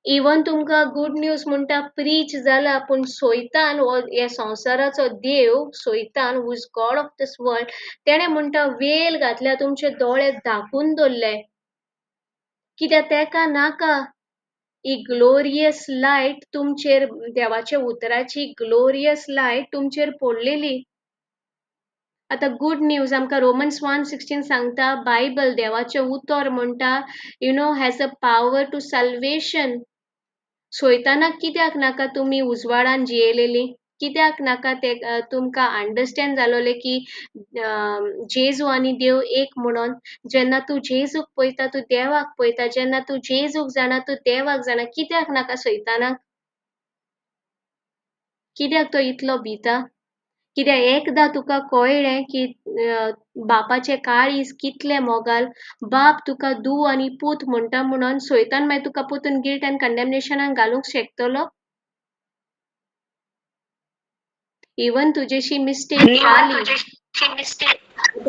A: even तुमकां good news म्हणटा preach जाला पूण सोयतान हो हे संवसाराचो देव, सोयतान who is god of this world, तेणे म्हणटा वेल घातल्या, तुमचे दोळे धाकून दवरले. कित्याक तेका नाका ही ग्लोरियस लायट तुमचेर, देवाच्या उतराची ग्लोरियस लायट तुमचेर पडलेली. आतां गुड न्यूज आमकां रोमन्स 1:16 सांगता, बायबल देवाचें उतर म्हणटा has a power to salvation. सोयतानाक कित्याक नाका तुमी उजवाडान जियेलेली? कित्याक नाका ते तुमकां अंडरस्टँड जालोले की जेजू आनी देव एक म्हणून? जेन्ना तूं जेजूक पळयता तूं देवाक पळयता, जेन्ना तूं जेजूक जाणा तूं देवाक जाणा. कित्याक नाका सोयतानाक? कित्याक तो इतलो भिता? कित्याक एकदां तुका कळ्ळें की बापाचें काळीज कितलें मोगाल, बाप तुका धूव आनी पूत म्हणटा म्हणून सोयतान मागीर तुका पोतून गिल्ट आनी कंडेमनेशनान घालूंक शकतलो? इवन तुजेशी मिस्टेक जाली,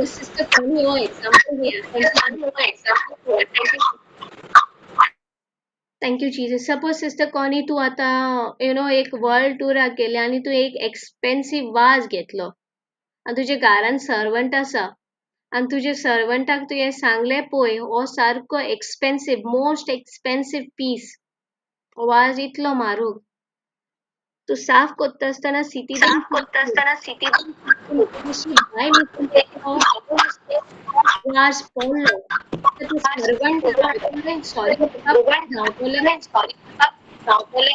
A: Sister Connie, your example here. Thank you, Jesus. Suppose Sister Connie तू आता एक वर्ल्ड टुराक गेले आणि तू एक एक्सपेन्सिव्ह वाज घेतलो आणि तुझे घरान सर्वंट आसा आणि तुझे सर्वंटाक तुवें सांगले पळय हो सारको expensive most expensive piece was इतलो म्हारग तू साफ करता आसतना सिटी वाज पडलो तर तू सर्वंट धांवतले सॉरी धांवतले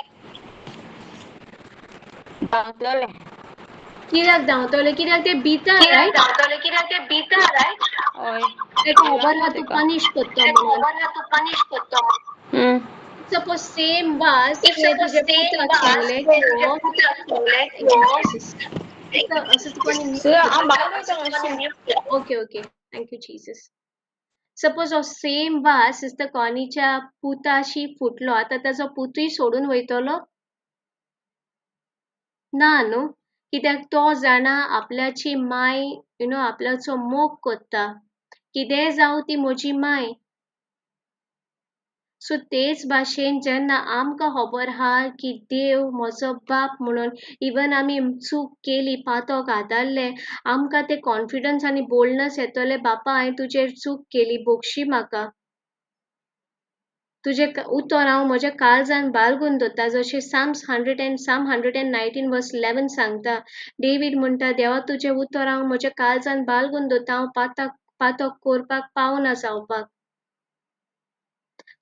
A: कित्याक धांवतले कित्याक ते भिता रायट ते खबर आहा तू पनिश करता म्हणून सपोज सेम वाज तुवें तुजे पुत्राक सांगले असं okay okay thank you Jesus suppose हो सेम वाज सिस्टर कॉनीच्या पुताशी फुटलो आता ताजो पुतूय सोडून वयतलो ना न्हू कित्याक तो जाणा आपल्याची माय आपल्याचो मोग कोत्ता कितेंय जावं ती म्हजी माय सो तेच भाशेन जेन्ना आमकां खबर आहा की देव म्हजो बाप म्हणून इवन आमी चूक केली पातक हातारले आमकां ते कॉन्फिडन्स आनी बोल्डनस येतले बापा हांवें तुजेर चूक केली बोगशी म्हाका तुझे उतर हांव म्हज्या काळजान बाळगून दवरता जशें साम्स 119 वर्स 11 सांगता डेवीड म्हणटा देवा तुझे उतर हांव म्हज्या काळजान बाळगून दवरता हांव पातक करपाक पावना जावपाक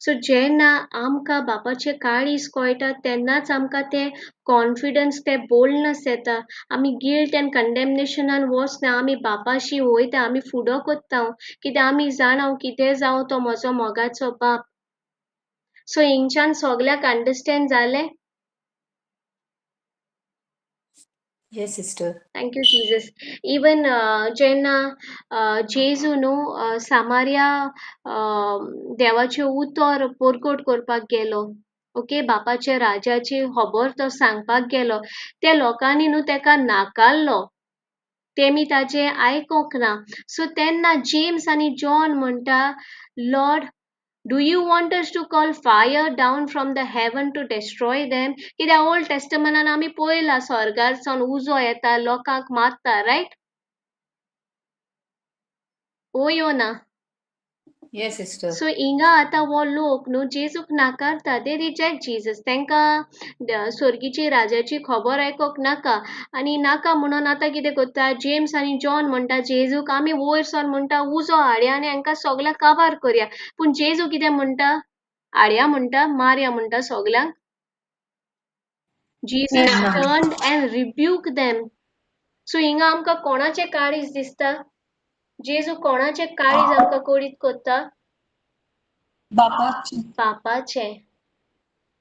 A: सो जेन्ना आमकां बापाचे काळीज कळटा तेन्नाच आमकां ते कॉन्फिडन्स ते बोल्डनस येता आमी गिल्ट एंड कंडेमनेशनान वचना आमी बापाशी वयता आमी फुडो कोत्ता कित्याक आमी जाणा कितें जावं तो म्हजो मोगाचो बाप सो हिंगच्यान सगल्याक अंडरस्टँड जालें
B: Yes, sister.
A: Thank you, Jesus. Even जेन्ना जेजू न्हू सामारिया देवाचे उतर पोरकोट करपाक गेलो ओके बापाच्या राजाची खबर तो सांगपाक गेलो त्या लोकांनी न्हू तेका नाकारलो तेमी ताजे आयकोंक ना सो तेन्ना जेम्स आनी जॉन म्हणटा Lord Do you want us to call fire down from the heaven to destroy them? कित्याक ओल्ड टेस्टमनान आमी पळयला स्वर्गारसान उजो येता लोकांक मारता रायट ओय ओ ना
B: Yes, sister.
A: सो हिंगा आतां वो लोक न्हू जेजूक नाकारता दे रिजेक्ट जीजस तांकां स्वर्गीची राजाची खबर आयकोंक नाका आनी नाका म्हणून आतां कितें करता जेम्स आनी जॉन म्हणटा जेजूक आमी वयर सावन म्हणटा उजो हाडया आनी हांकां सगळ्यांक काबार करया पूण जेजू कितें म्हणटा हाडया म्हणटा मारया म्हणटा सगळ्यांक Jesus turned and rebuked them सो हिंगा आमकां कोणाचें काळीज दिसता जेजू कोणाचें काळीज आमकां कोडीत करता बापाचे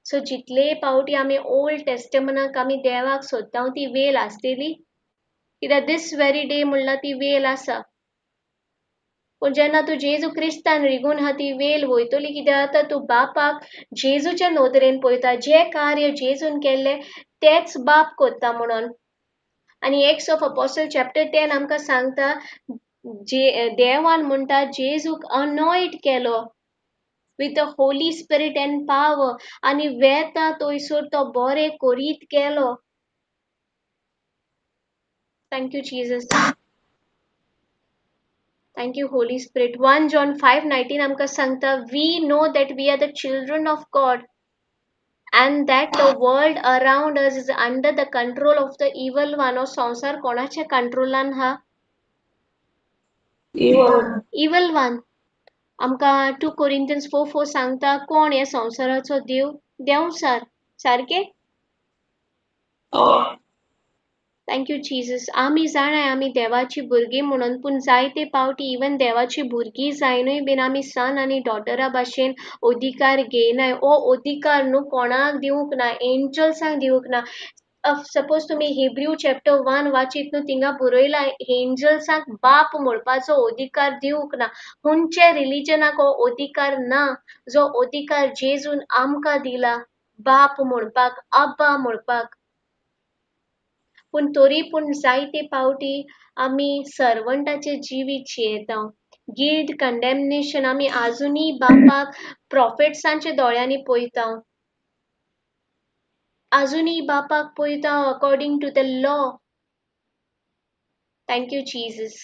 A: सो जितले पावटी आमी ओल्ड टेस्टमनाक आमी देवाक सोदता ती वेल आसतली कित्याक दीस वेरी डे म्हणल्यार ती वेल आसा पूण जेन्ना तूं जेजू क्रिस्तान रिगून आहा ती वेल वयतली कित्याक आतां तूं बापाक जेजूच्या नोदरेन पळयता जे कार्य जेजून केल्ले तेच बाप करता म्हणून आनी एक्ट्स ऑफ अपोस्टल चॅप्टर 10 आमकां सांगता देवान म्हणटा जेजूक अनॉयट केलो with the Holy Spirit and power आणि वेता थंयसर तो बरें करीत गेलो Thank you, Jesus. Thank you, Holy Spirit. 1 John 5:19 आमकां सांगता we know that we are the children of God and that the world around us is under the control of the evil one. हो संसार कोणाच्या कंट्रोलान हा evil one. आमकां 2 Corinthians 4:4 सांगता कोण हे संसाराचो देव देंवसार सारके Thank you, Jesus. आमी जाणाय आमी देवाची भुरगीं म्हणून पूण जायते पावटी इवन देवाची भुरगीं जायनूय बीन आमी सन आनी डॉटरा भाशेन अधिकार घेयनाय हो अधिकार न्हू कोणाक दिवंक ना एंजल्सांक दिवंक ना सपोज तुमी हिब्रू चॅप्टर 1 वाचीत न्हू थिंगा बरयला एंजल्सांक बाप म्हणपाचो अधिकार दिवंक ना खंयचे रिलिजनाक हो अधिकार ना जो अधिकार जेजून आमकां दिला बाप म्हणपाक अब्बा म्हणपाक पूण तरी पूण जायते पावटी आमी सर्वंटाचे जिवीत जियेता. गिल्ट कंडेमनेशन आमी आजुनी बापाक प्रॉफिट्सांचे दोळ्यांनी पळयता. आजुनी बापाक पळयता according to the law. Thank you, Jesus.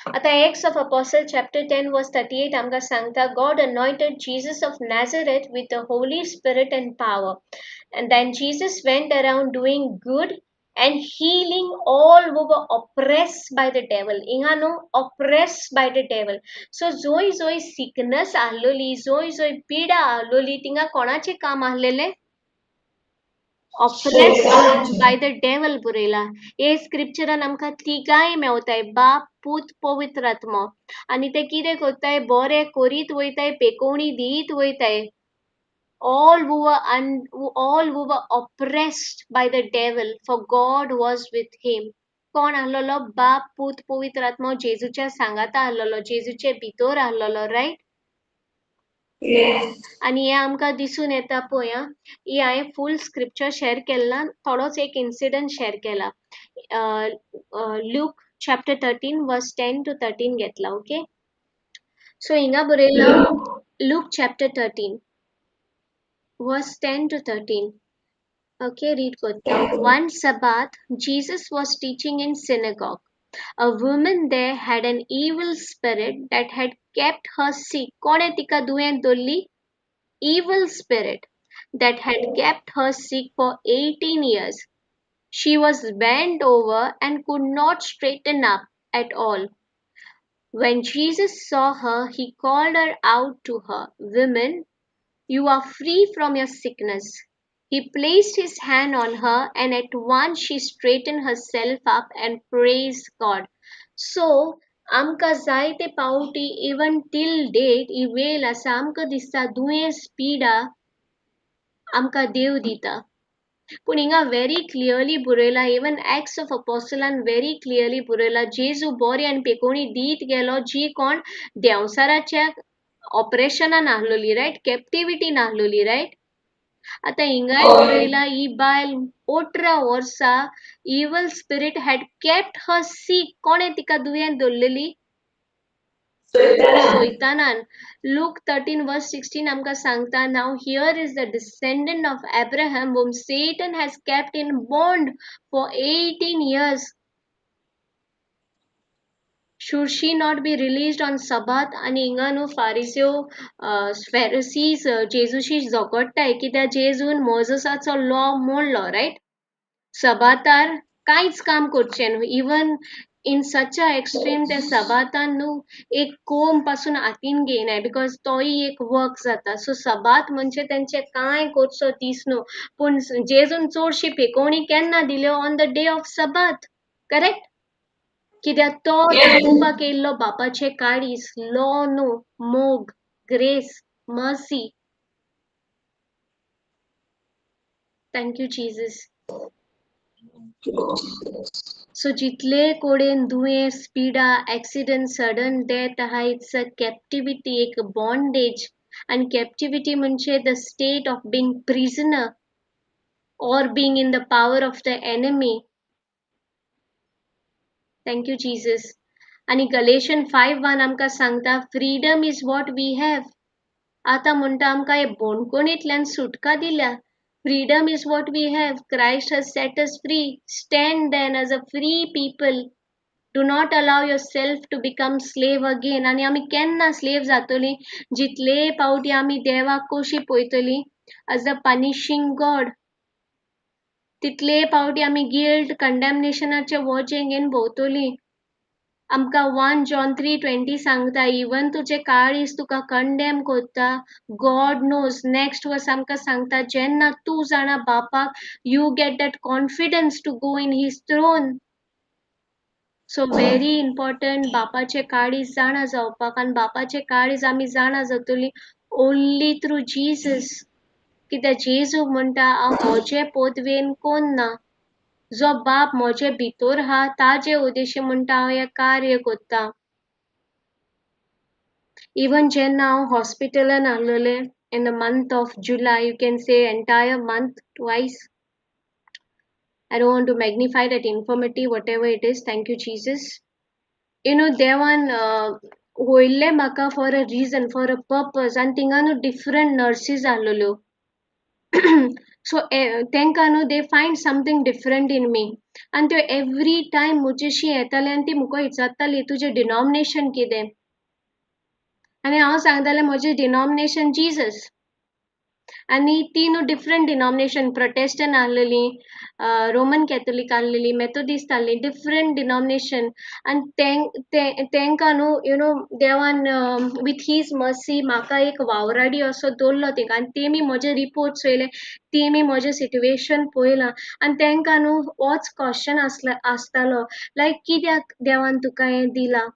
A: आता Acts of Apostle chapter 10 verse 38 आमकां सांगता God anointed Jesus of Nazareth with the Holy Spirit and power. And then Jesus went around doing good and healing all who were oppressed by the devil. Inga no oppressed by the devil. So Joy sickness आहलोली, जोय पीडा आहलोली, तिंगा कोणाचे काम आहलेले? Oppressed by the devil बुरेला. हे स्क्रिप्चरान आमकां तिगाय मेवताय बाप पूत पवित्र आत्मा आनी ते कितें करताय बरे करीत वयताय पेकोवणी दीत वयताय. All who were oppressed by the devil, for God was with him. कोण आहलोलो? बाप पूत पवित्र आत्मा जेजूच्या सांगाता आहलोलो, जेजूचे भितर आहलोलो, रायट? आणि हे आमकां दिसून येता पळय ही हांवें फूल स्क्रिप्चर शेअर केला, थोडोच एक इन्सिडंट शेअर केला. लूक चॅप्टर 13 वर्स 10 to 13 घेतला. ओके, सो हिंगा बरयला look chapter 13 verse 10 to 13. Okay, read kota. One Sabbath, Jesus was teaching in synagogue. A woman there had an evil spirit that had kept her sick. Kone tika duyen dolli? Evil spirit that had kept her sick for 18 years. She was bent over and could not straighten up at all. When Jesus saw her, he called her out to her. Women, you are free from your sickness. He placed his hand on her and at once she straightened herself up and praised God. So, आमकां जायते पावटी even till date ही वेळ आसा आमकां दिसता दुयेंस पिडा आमकां देव दिता. पूण हिंगा very clearly बरयला, even Acts of Apostles very clearly बरयला, जेजू बरी आनी पेकोवणी दीत गेलो जी कोण देंवसाराच्या ऑपरेशनान आहलोली, रायट? कॅप्टिविटीन आहलोली, रायट? आता हिंगाय बरयला ही बायल 18 वर्सां evil spirit had kept her sick. कोणे तिका दुयेंत दवरलेली? Soitanan. Luke 13 verse 16 आमकां सांगता, now here is the descendant of Abraham whom Satan has kept in bond for 18 years. Should she not be released on Sabbath? आणि हिंगा न्हू फारिस्यो फॅरिसीज जेजूशी झगडटाय कित्याक जेजून मोजसाचो लॉ मोडलो, रायट? सबातार कांयच काम करचें न्हू. Even in such a extreme ते सबातान न्हू एक कोंब पासून हातीन घेयनाय बिकॉज तोय एक वर्क जाता. सो सबात म्हणजे तेंचे कांय करचो दीस न्हू. पूण जेजून चडशी पेकोवणी केन्ना दिल्यो? On the day of Sabbath, correct? कित्याक तो दाखोवपाक येयल्लो बापाचे काळीज, लॉ न्हू, मोग, grace, mercy. Thank you Jesus. So जितले कोडेन दुयेंस, पिडा, एक्सिडेंट, सडन डेथ आहा, इट्स अ कॅप्टिविटी, एक बॉन्डेज. आणि कॅप्टिविटी म्हणजे the state of being prisoner or being in the power of the enemy. Thank you, Jesus. आणि Galatian 5:1 आमकां सांगता, freedom is what we have. आता म्हणटा आमकां हे बोंडकोणींतल्यान सुटका दिल्या. Freedom is what we have. Christ has set us free. Stand then as a free people. Do not allow yourself to become slave again. आणि आमी केन्ना स्लेव जातली? जितले पावटी आमी देवाक कशी पळयतली as a punishing God. तितले पावटी आमी गिल्ट कंडेमनेशनाचे वॉचें घेवन भोंवतली. आमकां 1 John 3:20 सांगता, इवन तुजे काळीज तुका कंडेम करता, गॉड नोज. नेक्स्ट वर्स आमकां सांगता, जेन्ना तूं जाणा बापाक, you get that confidence to go in his throne. So very important बापाचे काळीज जाणा जावपाक. आनी बापाचे काळीज आमी जाणा जातली ओन्ली थ्रू जीजस. कित्याक जेजू म्हणटा, हांव म्हजे पोदवेन कोण ना, जो बाप म्हजे भितर हा ताजे उद्देशी म्हणटा हांव हें कार्य करता. इवन जेन्ना हांव हॉस्पिटलान आहलोलें in the month of July, you can say entire month twice, I don't want to magnify that infirmity, whatever it is. Thank you, Jesus. Devan hoille maka for a reason, for a purpose, and thinganu different nurses alolo. So तेंका they find something different in me, and ते every time मुझेशी येताले आनी ती मुको विचारताली तुझे denomination कितें, आनी हांव सांगतालें म्हजें denomination Jesus. आनी ती डिफरंट डिनॉमिनेशन प्रोटेस्टंट आहलेली, रोमन कॅथोलिक आहलेली, मेथोडिस्ट आहली, डिफरंट डिनॉमिनेशन. आनी तेंका देवान विथ हीज मर्सी म्हाका एक वावराडी असो दवरलो थिंगा, आनी तेमी म्हजे रिपोर्ट्स वयले, तेमी म्हजें सिट्युएशन पळयलां, आनी तेंका होच क्वेश्चन आसतालो लायक कित्याक देवान तुका हें दिलां.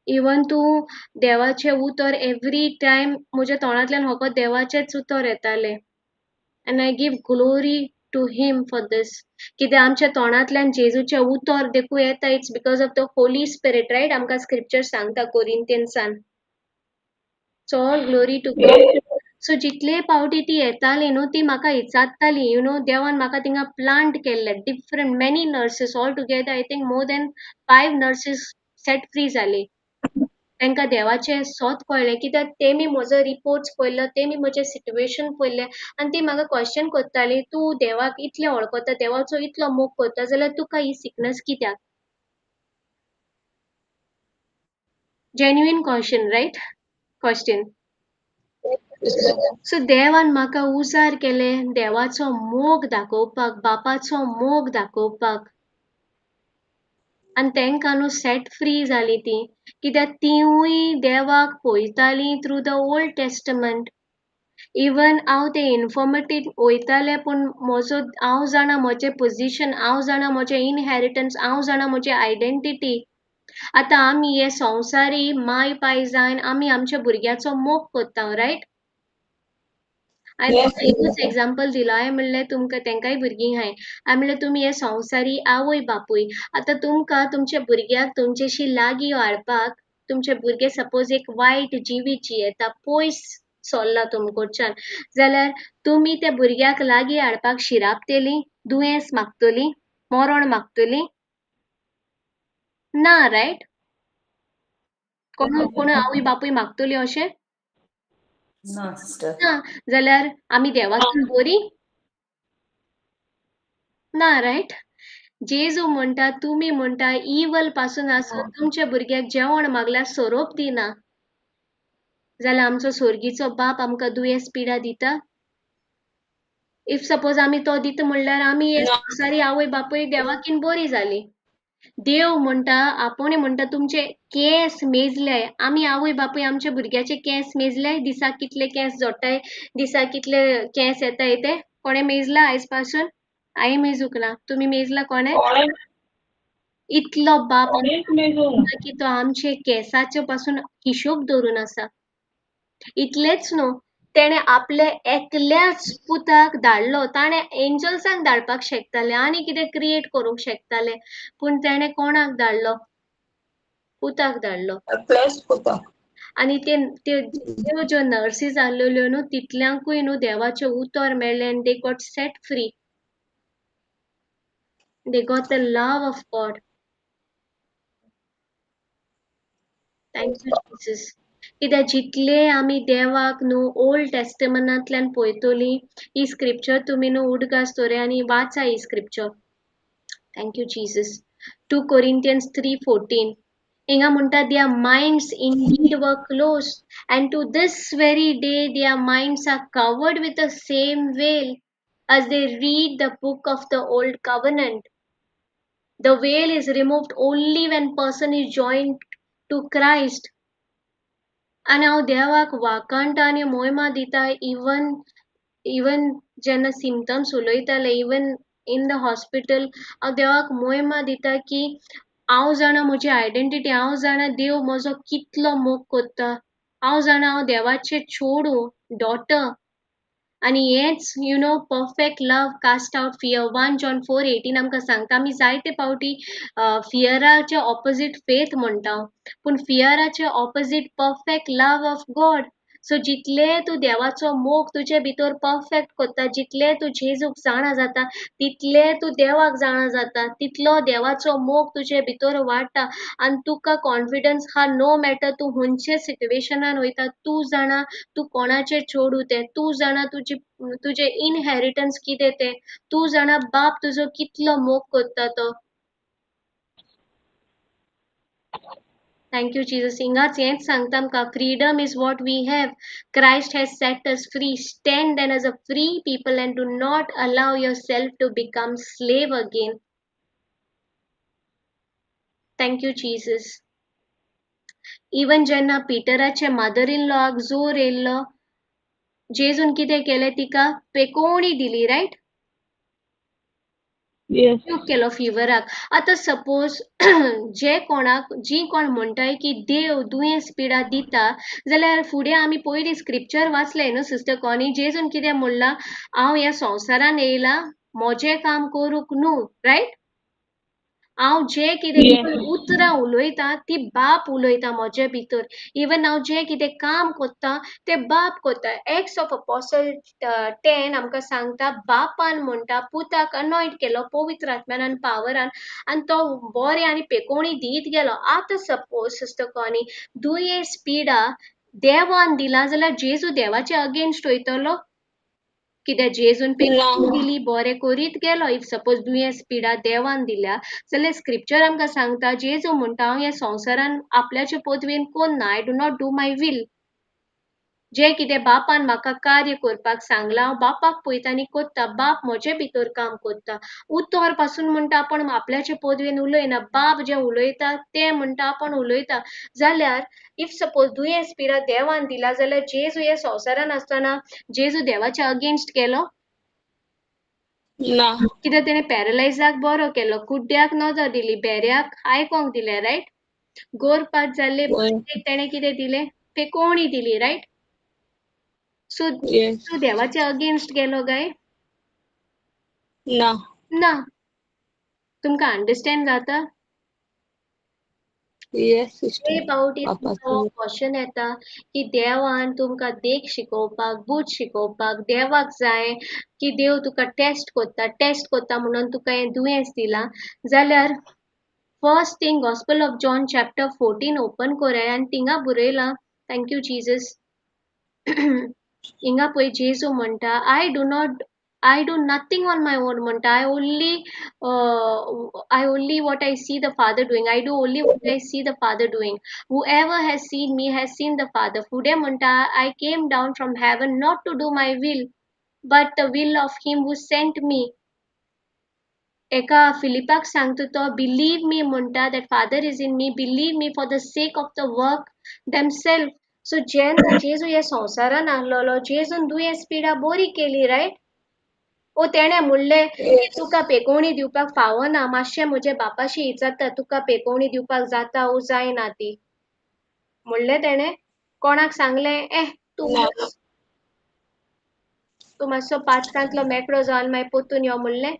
A: इवन तूं देवाचें उतर एवरी टायम म्हज्या तोंडांतल्यान फकत देवाचेच उतर येताले, and I give glory to him for this. कित्याक आमच्या तोंडांतल्यान जेजूचें उतर देखून येता, it's because of the Holy Spirit, right? आमकां स्क्रिप्चर सांगता कोरिंथियन्सान. So all glory to God. So जितले पावटी ती येताली ती म्हाका विचारताली, देवान म्हाका थिंगा प्लांट केल्ले different many nurses all together. I think more than 5 nurses set free जाली. तांकां देवाचें सोत कळ्ळें, कित्याक तेमी म्हजो रिपोर्ट्स पळयल्लो, तेमी म्हजें सिट्युएशन पळयल्लें, आनी ती म्हाका क्वेश्चन करताली, तूं देवाक इतलें वळखता, देवाचो इतलो मोग करता, जाल्यार तुका ही सिकनस कित्याक? Genuine question, right? Question. So देवान म्हाका उजार केलें देवाचो मोग दाखोवपाक, बापाचो मोग दाखोवपाक, आनी तेंकां सेट फ्री जाली ती, कित्याक तिवूय देवाक पळयतालीं through the Old Testament. Even हांव ते इन्फॉर्मेटीन वयतालें, पूण हांव जाणा म्हजें पोजिशन, हांव जाणा म्हजें इनहेरिटन्स, हांव जाणा म्हजी आयडेंटिटी. आतां आमी हे संवसारी माय पाय जावन आमी आमच्या भुरग्याचो मोग करता, रायट? हांवें एकूच एग्जाम्पल दिलो, हांवें म्हणलें तुमकां तेंकाय भुरगीं हाय, हांवें म्हणलें तुमी हे संवसारी आवय बापूय, आतां तुमकां तुमच्या भुरग्याक तुमचेशी लागीं हाडपाक, तुमचे भुरगे सपोज एक वायट जिवीची येता, पयस सोल्ला तुमकडच्यान, जाल्यार तुमी त्या भुरग्याक लागीं हाडपाक शिराबतली, दुयेंस मागतली, मरण मागतली? ना, रायट? कोण आवय बापूय मागतली अशें?
B: ना सिस्टर.
A: ना. जाल्यार आमी देवासून बरी? ना, रायट? जेजू म्हणटा, तुमी म्हणटा इवल पासून आसून तुमच्या भुरग्याक जेवण मागल्यार सोरोप दिना, जाल्यार आमचो सोर्गीचो बाप आमकां दुयेंस पिडा दिता? इफ सपोज आमी तो दिता म्हणल्यार आमी हे संवसारी आवय बापूय देवाकीन बरी जाली. देव म्हणटा, आपुणूय म्हणटा तुमचे केंस मेजले, आमी आवय बापूय आमच्या भुरग्याचे केंस मेजले? दिसाक कितले केंस जोडटाय, दिसाक कितले केंस येताय ते कोणे मेजला आयज पासून? हांवें मेजूंक ना. तुमी मेजला कोणे? इतलो बाप की तो आमचे केंसाचे पासून हिशोब धरून आसा. इतलेच न्हू, तेणे आपले एकल्याच पुताक धाडलो. ताणें एंजल्सांक धाडपाक शकताले, आनी कितें क्रिएट करूंक शकताले, पूण तेणें कोणाक धाडलो? पुताक धाडलो. आनी त्यो ज्यो नर्सीस आहलेल्यो न्हू, तितल्यांकूय न्हू देवाचें उतर मेळ्ळें, आनी they got set free. They got the love of God. Thank you, Jesus. कित्याक जितले आमी देवाक न्हू ओल्ड टेस्टमेंटांतल्यान पळयतली, ही स्क्रिप्चर तुमी न्हू उडगासतोरे आनी वाचा ही scripture. Thank you Jesus. 2 Corinthians 3:14. हिंगा म्हणटा their minds indeed were closed, and to this very day their minds are covered with the same veil as they read the book of the old covenant. The veil is removed only when person is joined to Christ. आनी हांव देवाक वाकाणटा आनी मोहिमा दिता. Even जेन्ना symptoms उलयताले, even in the hospital, हांव देवाक मोहिमा दिता की हांव जाणा म्हजी आयडेंटिटी, हांव जाणा देव म्हजो कितलो मोग करता, हांव जाणा हांव देवाचें चोडूं, डॉटर. आनी हेच perfect love cast out fear. 1 John 4:18 आमकां सांगता. आमी जायते पावटी फियराचे ऑपोजीट फेथ म्हणटा, पूण फियराचे opposite perfect love of God. So जितले तू देवाचो मोग तुजे भितर परफेक्ट करता, जितले तू जेजूक जाणा जाता, तितले तू देवाक जाणा जाता, तितलो देवाचो मोग तुजे भितर वाडटा आनी तुका कॉन्फिडन्स हा नो मॅटर तू खंयचे सिच्युएशनान वयता, तू जाणा तू कोणाचेर चोडू तें, तू जाणा तुजे इनहेरिटन्स कितें तें, तू जाणा बाप तुजो कितलो मोग करता तो. Thank you, Jesus. Hingaच हेंच सांगता आमकां, freedom is what we have. Christ has set us free. Stand then as a free people and do not allow yourself to become slave again. Thank you, Jesus. Even जेन्ना पिटराचे mother in lock जोर येयल्लो, जेजून कितें केलें तिका पेकोवणी दिली, riot?
C: Yes.
A: केलो फिवराक. आतां suppose जे कोणाक जी कोण म्हणटाय की देव दुयेंस पिडा दिता, जाल्यार फुडें आमी पयलीं स्क्रिप्चर वाचले न्हू सिस्टर कॉनी, जेजून कितें म्हणलां, हांव ह्या संवसारान येयलां मोजें काम करूंक न्हू, रायट? हांव जे कितें उतरां उलयतां ती बाप उलयता मोजे भितर. इवन हांव जे कितें काम कोत्तां तें बाप कोत्ता. एक्ट्स ऑफ अपोस्टल 10 आमकां सांगता, बापान म्हणटा पुताक अनॉयंट केलो पवित्र आत्म्यान आनी पावरान, आनी तो बरें आनी पेकोवणी दीत गेलो. आतां सपोज सिस्टर कॉनी दुयेंस पिडा देवान दिला जाल्यार जेजू देवाचे अगेन्स्ट वयतलो? कित्याक जेजून पेकोवणी दिली बरें करीत गेलो. इफ सपोज दुयेंस पिडा देवान दिल्या जाल्यार स्क्रिप्चर आमकां सांगता, जेजू म्हणटा हांव ह्या संवसारान आपल्याचे पदवेन कोन्ना, I do not do my will. जे कितें बापान म्हाका कार्य करपाक सांगलां हांव बापाक पळयता आनी कोत्ता, बाप म्हजे भितर काम कोत्ता. उत्तर पासून म्हणटा आपण आपल्याचे पदवेन उलयना, बाप जे उलयता तें म्हणटा आपण उलयता. जाल्यार इफ सपोज दुयेंस पिडा देवान दिला जाल्यार जेजू ह्या संवसारान आसतना जेजू देवाच्या अगेन्स्ट केलो?
C: ना.
A: कित्याक तेणें पॅरलायजाक बरो केलो, कुड्ड्याक नजर दिली, बेऱ्याक आयकोंक दिलें, रायट? गोरपात जाल्ले तेणें कितें दिलें? पेकोवणी दिली, रायट? सो
C: Yes.
A: देवाच्या अगेन्स्ट गेलो काय?
C: ना.
A: ना. तुमकां अंडरस्टँड जाता?
C: Yes, sister.
A: ते पावटी
C: Papa.
A: क्वेश्चन येता की देवान तुमकां देख शिकोवपाक, बूध शिकोवपाक देवाक जाय की देव तुका टेस्ट कोत्ता म्हणून तुका हें दुयेंस दिलां, जाल्यार first thing gospel of John chapter 14 open कोराय आनी थिंगा बरयलां, थँक यू जीजस. हिंगा पळय जेजू म्हणटा, I do nothing on my own म्हणटा, I only what I see the Father doing. I do only what I see the Father doing. Whoever has seen me has seen the Father. फुडें म्हणटा, I came down from heaven not to do my will, but the will of him who sent me. एका फिलिपाक सांगता तो, believe me म्हणटा, that Father is in me, believe me for the sake of the work themselves. So जेन्ना जेजू ह्या संवसारान आहलोलो, जेजून दुयेंस पिडा बरी केली, रायट? ओ तेणें म्हणलें की तुका पेकोवणी दिवपाक फावना, मातशें म्हजे बापाशी विचारता तुका पेकोवणी दिवपाक जाता वो जायना ती. म्हणलें तेणें कोणाक सांगलें तूं मातसो पाचकांतलो मेकळो जावन मागीर पोत्तून यो म्हणलें?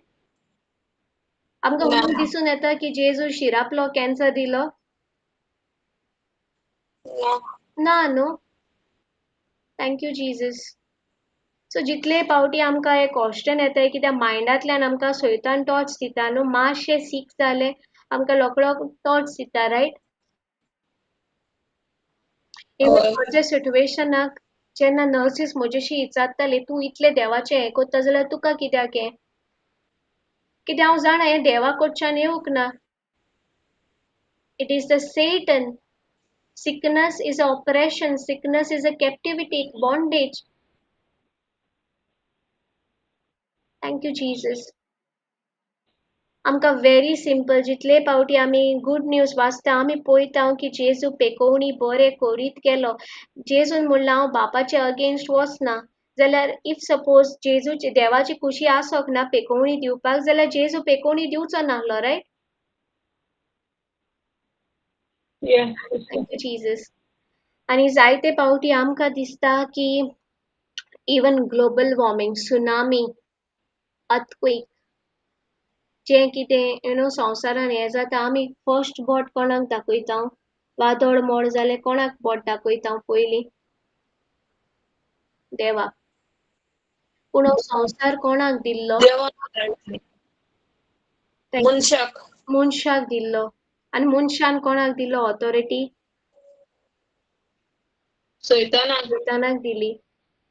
A: आमकां म्हणून दिसून येता की जेजू शिरापलो कॅन्सर दिलो? ना न्हू. Thank you Jesus. सो जितले पावटी आमकां हे क्वेश्चन येताय कित्याक मायंडांतल्यान आमकां सैतान टॉर्च दिता न्हू, मातशें सीक जालें आमकां रोखडो टॉर्च दिता, रायट? इवन खंयच्या सिट्युएशनाक जेन्ना नर्सीस म्हजेशी विचारताली तूं इतलें देवाचें हें कोत्ता जाल्यार तुका कित्याक हें? कित्याक हांव जाणा हें देवा कडच्यान येवंक ना. It is the Satan. Sickness is oppression. Sickness is a captivity, bondage. Thank you, Jesus. आमकां व्हेरी सिंपल जितले पावटी आमी गूड न्यूज वाचता आमी पळयता की जेजू पेकोवणी बरें करीत गेलो. जेजून म्हणलां हांव बापाचे अगेन्स्ट वचना, जाल्यार इफ सपोज जेजूची देवाची खुशी आसोंक ना पेकोवणी दिवपाक जाल्यार जेजू पेकोवणी दिवचो नाहलो, रायट? Thank you Jesus. आनी जायते पावटी आमकां दिसता की even global warming, tsunami, earthquake, जें कितें संवसारान हें जाता आमी फर्स्ट बोट कोणाक दाखयता? वादळ मोड जालें कोणाक बोट दाखयता पयलीं? देवाक. पूण हो संवसार कोणाक दिल्लो?
C: देवान धाडले. मनशाक.
A: मनशाक दिल्लो. आनी मनशान कोणाक दिल्लो ऑथॉरिटी?
C: सैतानाक.
A: सैतानाक दिली.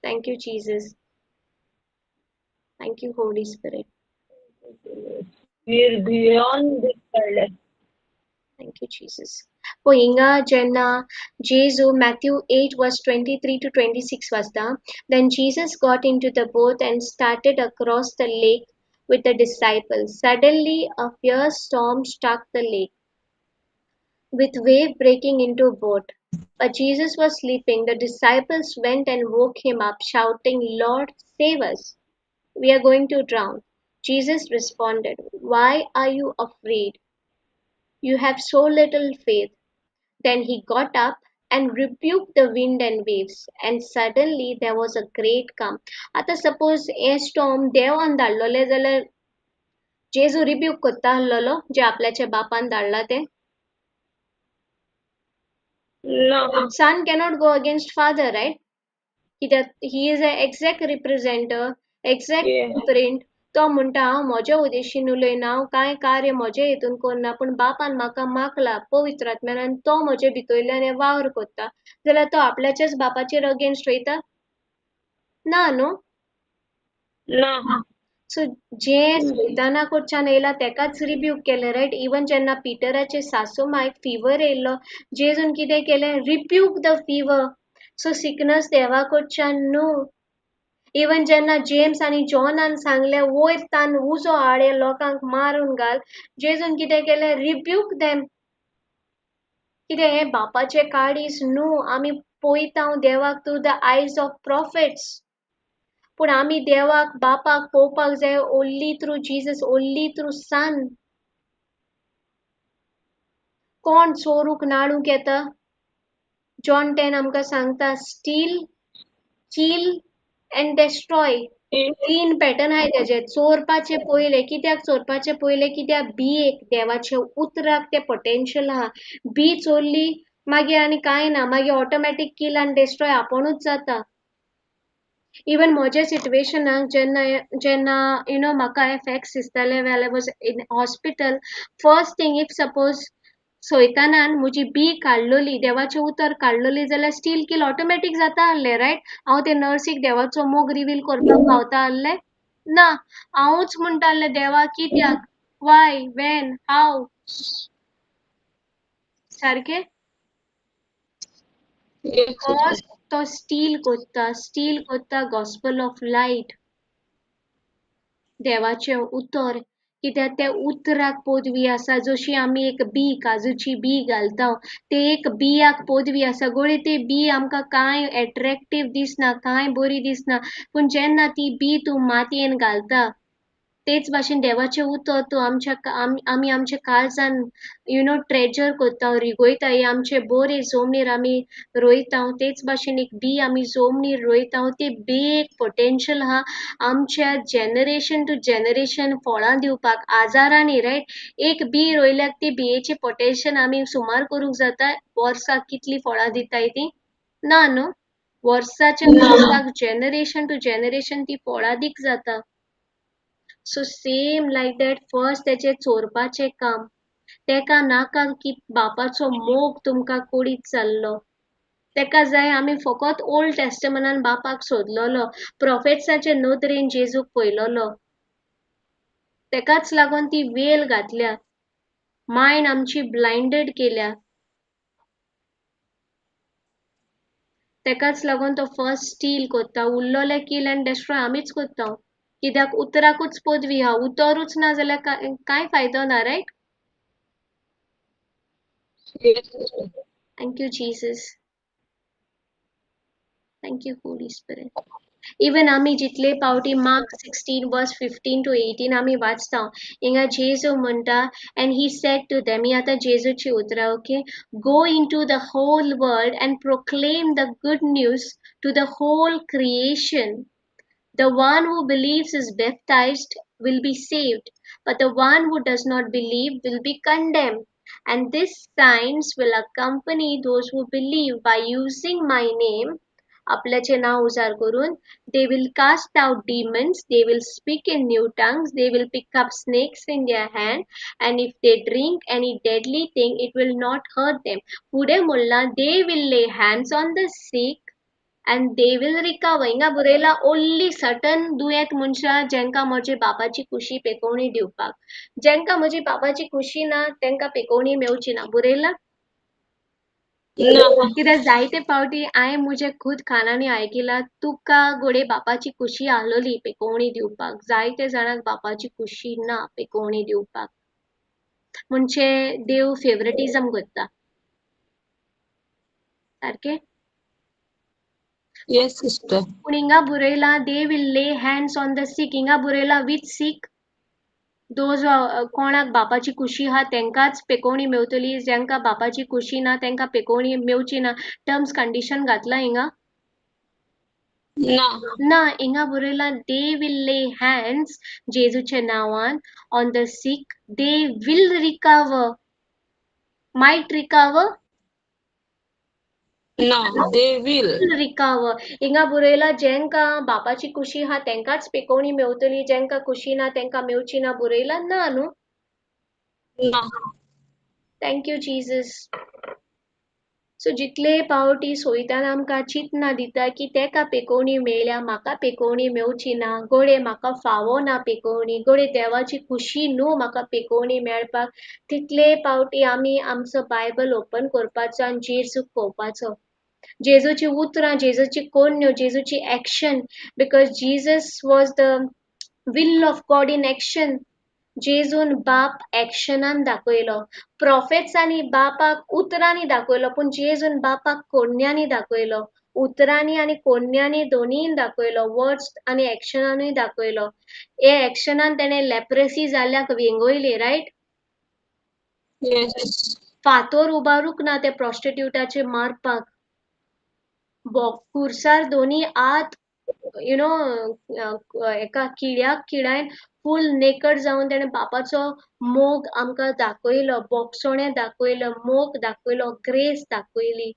A: Thank you, Jesus. Thank you, Holy Spirit.
C: निर्भियान धाडले.
A: Thank you, Jesus. पळय हिंगा जेन्ना जेजू Matthew 8 verse 23 to 26 वाचता, then Jesus got into the boat and started across the lake with the disciples. Suddenly a fierce storm struck the lake, with wave breaking into a boat. But Jesus was sleeping. The disciples went and woke him up, shouting, "Lord, save us. We are going to drown." Jesus responded, "Why are you afraid? You have so little faith." Then he got up and rebuked the wind and waves, and suddenly there was a great calm. आता suppose a storm देवान धाडलोले जाल्यार जेजू rebuke कोत्ता आसलोलो जे आपल्याच्या बापान धाडला ते?
C: No.
A: Son cannot go against father, right? He is an exact representative, exact print. तो म्हणटा हांव म्हज्या उद्देशीन उलयना, हांव कांय कार्य म्हजे हितून करना, पूण बापान म्हाका मागला पवित्र आत्म्यान आनी तो म्हजे भितरल्यान हें वावर कोत्ता, जाल्यार तो आपल्याच्याच बापाचेर अगेन्स्ट वयता? ना न्हू?
C: No.
A: सो जे सैताना कडच्यान येयला तेकाच रिब्यूक केलें, रायट? इवन जेन्ना पिटराचे सासू मांयक फिवर येयल्लो, जेजून कितें केलें? Rebuke the fever. So sickness देवा कडच्यान न्हू. इवन जेन्ना जेम्स आनी जॉनान सांगलें वयर तान उजो हाड हे लोकांक मारून घाल, जेजून कितें केलें? Rebuke them. कितें हें बापाचें काळीज न्हू. आमी पळयता देवाक through the eyes of prophets. पूण आमी देवाक बापाक पळोवपाक जाय only through Jesus, only through son. कोण चोरूंक नाडूंक येता? जॉन 10 आमकां सांगता, steal, kill and destroy. 3 pattern आहाय तेजे. चोरपाचे पयले. कित्याक चोरपाचे पयले? कित्याक बीएक देवाचे उतराक ते पोटेन्शियल आहा. बी चोरली मागीर आनी कांय ना, मागीर ऑटोमॅटीक किल आनी डेस्ट्रॉय आपुणूच जाता. इवन म्हज्या सिट्युएशनाक जेन्ना म्हाका फॅक्ट्स दिसताले well I was in hospital, first thing if suppose सैतानान म्हजी बी काडलोली, देवाचे उतर काडलोली जाल्यार स्टील किल ऑटोमॅटीक जाता आहलें, रायट? हांव ते नर्सीक देवाचो मोग रिवील करपाक पावता आहलें? ना. हांवूच म्हणटालें देवा कित्याक? वाय? वेन? हाव? सारकें? बिकॉज तो स्टील कोत्ता गॉस्पल ऑफ लायट, देवाचे उतर. कित्याक ते उतराक पदवी आसा. जशी आमी एक बी, काजूची बी घालता, ते एक बियाक पदवी आसा. गोळे ती बी आमकां कांय एट्रॅक्टीव दिसना, कांय बरी दिसना, पूण जेन्ना ती बी तूं मातयेन घालता, तेच भाशेन देवाचे उतर तूं आमी आमच्या काळजान ट्रेजर कोत्ता, रिगोयता. हे आमचे बरे जोमनीर आमी रोयता. तेच भाशेन एक बी आमी जोमनीर रोयता. ती बी एक पोटेन्शियल आहा आमच्या जेनरेशन टू जेनरेशन फळां दिवपाक. आजारांनी, रायट? एक बी रोयल्याक ती बियेची पोटेन्शियल आमी सुमार करूंक जाता वर्साक कितली फळां दिताय ती? ना न्हू. वर्साच्या जेनरेशन टू जेनरेशन ती फळां दीक जाता. So same like that first तेचे चोरपाचें काम. तेका नाका की बापाचो मोग तुमकां कुडीत चल्लो. तेका जाय आमी फकत ओल्ड टेस्टमनान बापाक सोदलोलो, प्रॉफेट्साचे नदरेन जेजूक पयलोलो. तेकाच लागून ती वेल घातल्या, मायंड आमची ब्लायंडेड केल्या. तेकाच लागून तो फर्स्ट स्टील कोत्ता. उरलोले किल एंड डेस्ट्रॉय आमीच कोत्ता. कित्याक उतराकूच पदवी आहा. उतरूच ना जाल्यार कांय फायदो ना, riot? Thank you, Jesus. Thank you, Holy Spirit. Even आमी जितले पावटी Mark 16 verse 15 to 18 आमी वाचता, हिंगा जेजू म्हणटा, and he said to them, ही आता जेजूची उतरा, okay? Go into the whole world and proclaim the good news to the whole creation. The one who believes is baptized will be saved, but the one who does not believe will be condemned. And these signs will accompany those who believe. By using my name, आपल्याचे नाव उजार करून. They will cast out demons, they will speak in new tongues, they will pick up snakes in their hand, and if they drink any deadly thing, it will not hurt them. पुढे बोलला, they will lay hands on the sick and they will recover. हिंगा बरयला only certain दुयेंत मनशां जेंका म्हजे बापाची कुशी पेकोवणी दिवपाक. जेंका म्हजी बापाची कुशी ना तेंका पेकोवणी मेवची ना. बरयला?
C: ना
A: कित्याक जायते फावटी हांवें म्हजे खुद कानांनी आयकिला तुका घोडे बापाची कुशी आहलोली पेकोवणी दिवपाक. जायते जाणांक बापाची कुशी ना पेकोवणी दिवपाक. म्हणजे देव फेवरेटिझम करता. सारकें?
C: yes sister
A: पूण हिंगा बरयला they will lay hands on the sick. हिंगा बरयला which sick? दोज कोणाक बापाची कुशी हा तेंकाच पेकोवणी मेवतली. जेंका बापाची कुशी ना तेंका पेकोवणी मेवची ना. टर्म्स कंडिशन घातला हिंगा?
C: ना
A: ना, हिंगा बरयला they will lay hands जेजूचे नांवान on the sick. They will recover. Might recover?
C: ना they will
A: रिकावर. हिंगा बरयला जेंका बापाची कुशी हा तेंकाच पेकोवणी मेवतली. जेंका कुशी ना तेंका मेवची ना. बरयला ना न्हू.
C: ना
A: थँक यू जीसस. सो जितले पावटी सोयतान आमकां चिंतना दिता की तेका पेकोवणी मेळ्ळ्या म्हाका पेकोवणी मेवची ना. घोडे म्हाका फावो ना पेकोवणी. घोडे देवाची खुशी न्हू म्हाका पेकोवणी मेळपाक. तितले पावटी आमी आमचो बायबल ओपन करपाचो आनी जेजूक पळोवपाचो. जेजूची उतरां, जेजूची कोन्यो, जेजूची action. Because Jesus was the will of God in action. जेजून बाप एक्शनान दाखयलो. प्रॉफेट्सांनी बापाक उतरांनी दाखयलो पूण जेजून बापाक कोन्यांनी दाखयलो. उतरांनी आनी कोन्यांनी दोनीन दाखयलो. वर्ड्स आनी एक्शनानूय दाखयलो. हे एक्शनान तेणें लेप्रेसी जाल्ल्याक वेंगयली, रायट?
C: yes
A: फातोर उबारूक ना ते प्रॉस्टिट्यूटाचे मारपाक. खुर्सार दोनी हात एका किड्याक किडायन फूल नेकड जावन तेणें बापाचो मोग आमकां दाखयलो. बोगसोणें दाखयलो, मोग दाखयलो, ग्रेस दाखयली.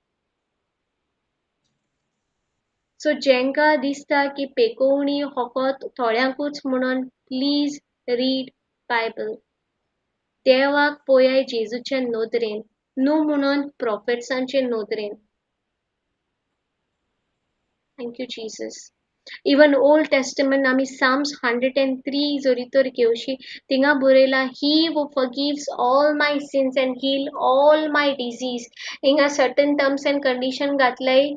A: सो जेंका दिसता की पेकोवणी फकत थोड्यांकूच म्हणून प्लीज रीड बायबल. देवाक पळयाय जेजूचे नदरेन, न्हू म्हणून प्रॉफेट्सांचे नदरेन. Thank you, Jesus. Even Old Testament, आमी Psalms 103 जरी तर घेवशी, थिंगा बरयला He who forgives all my sins and heal all my disease. हिंगा certain terms and condition घातलाय.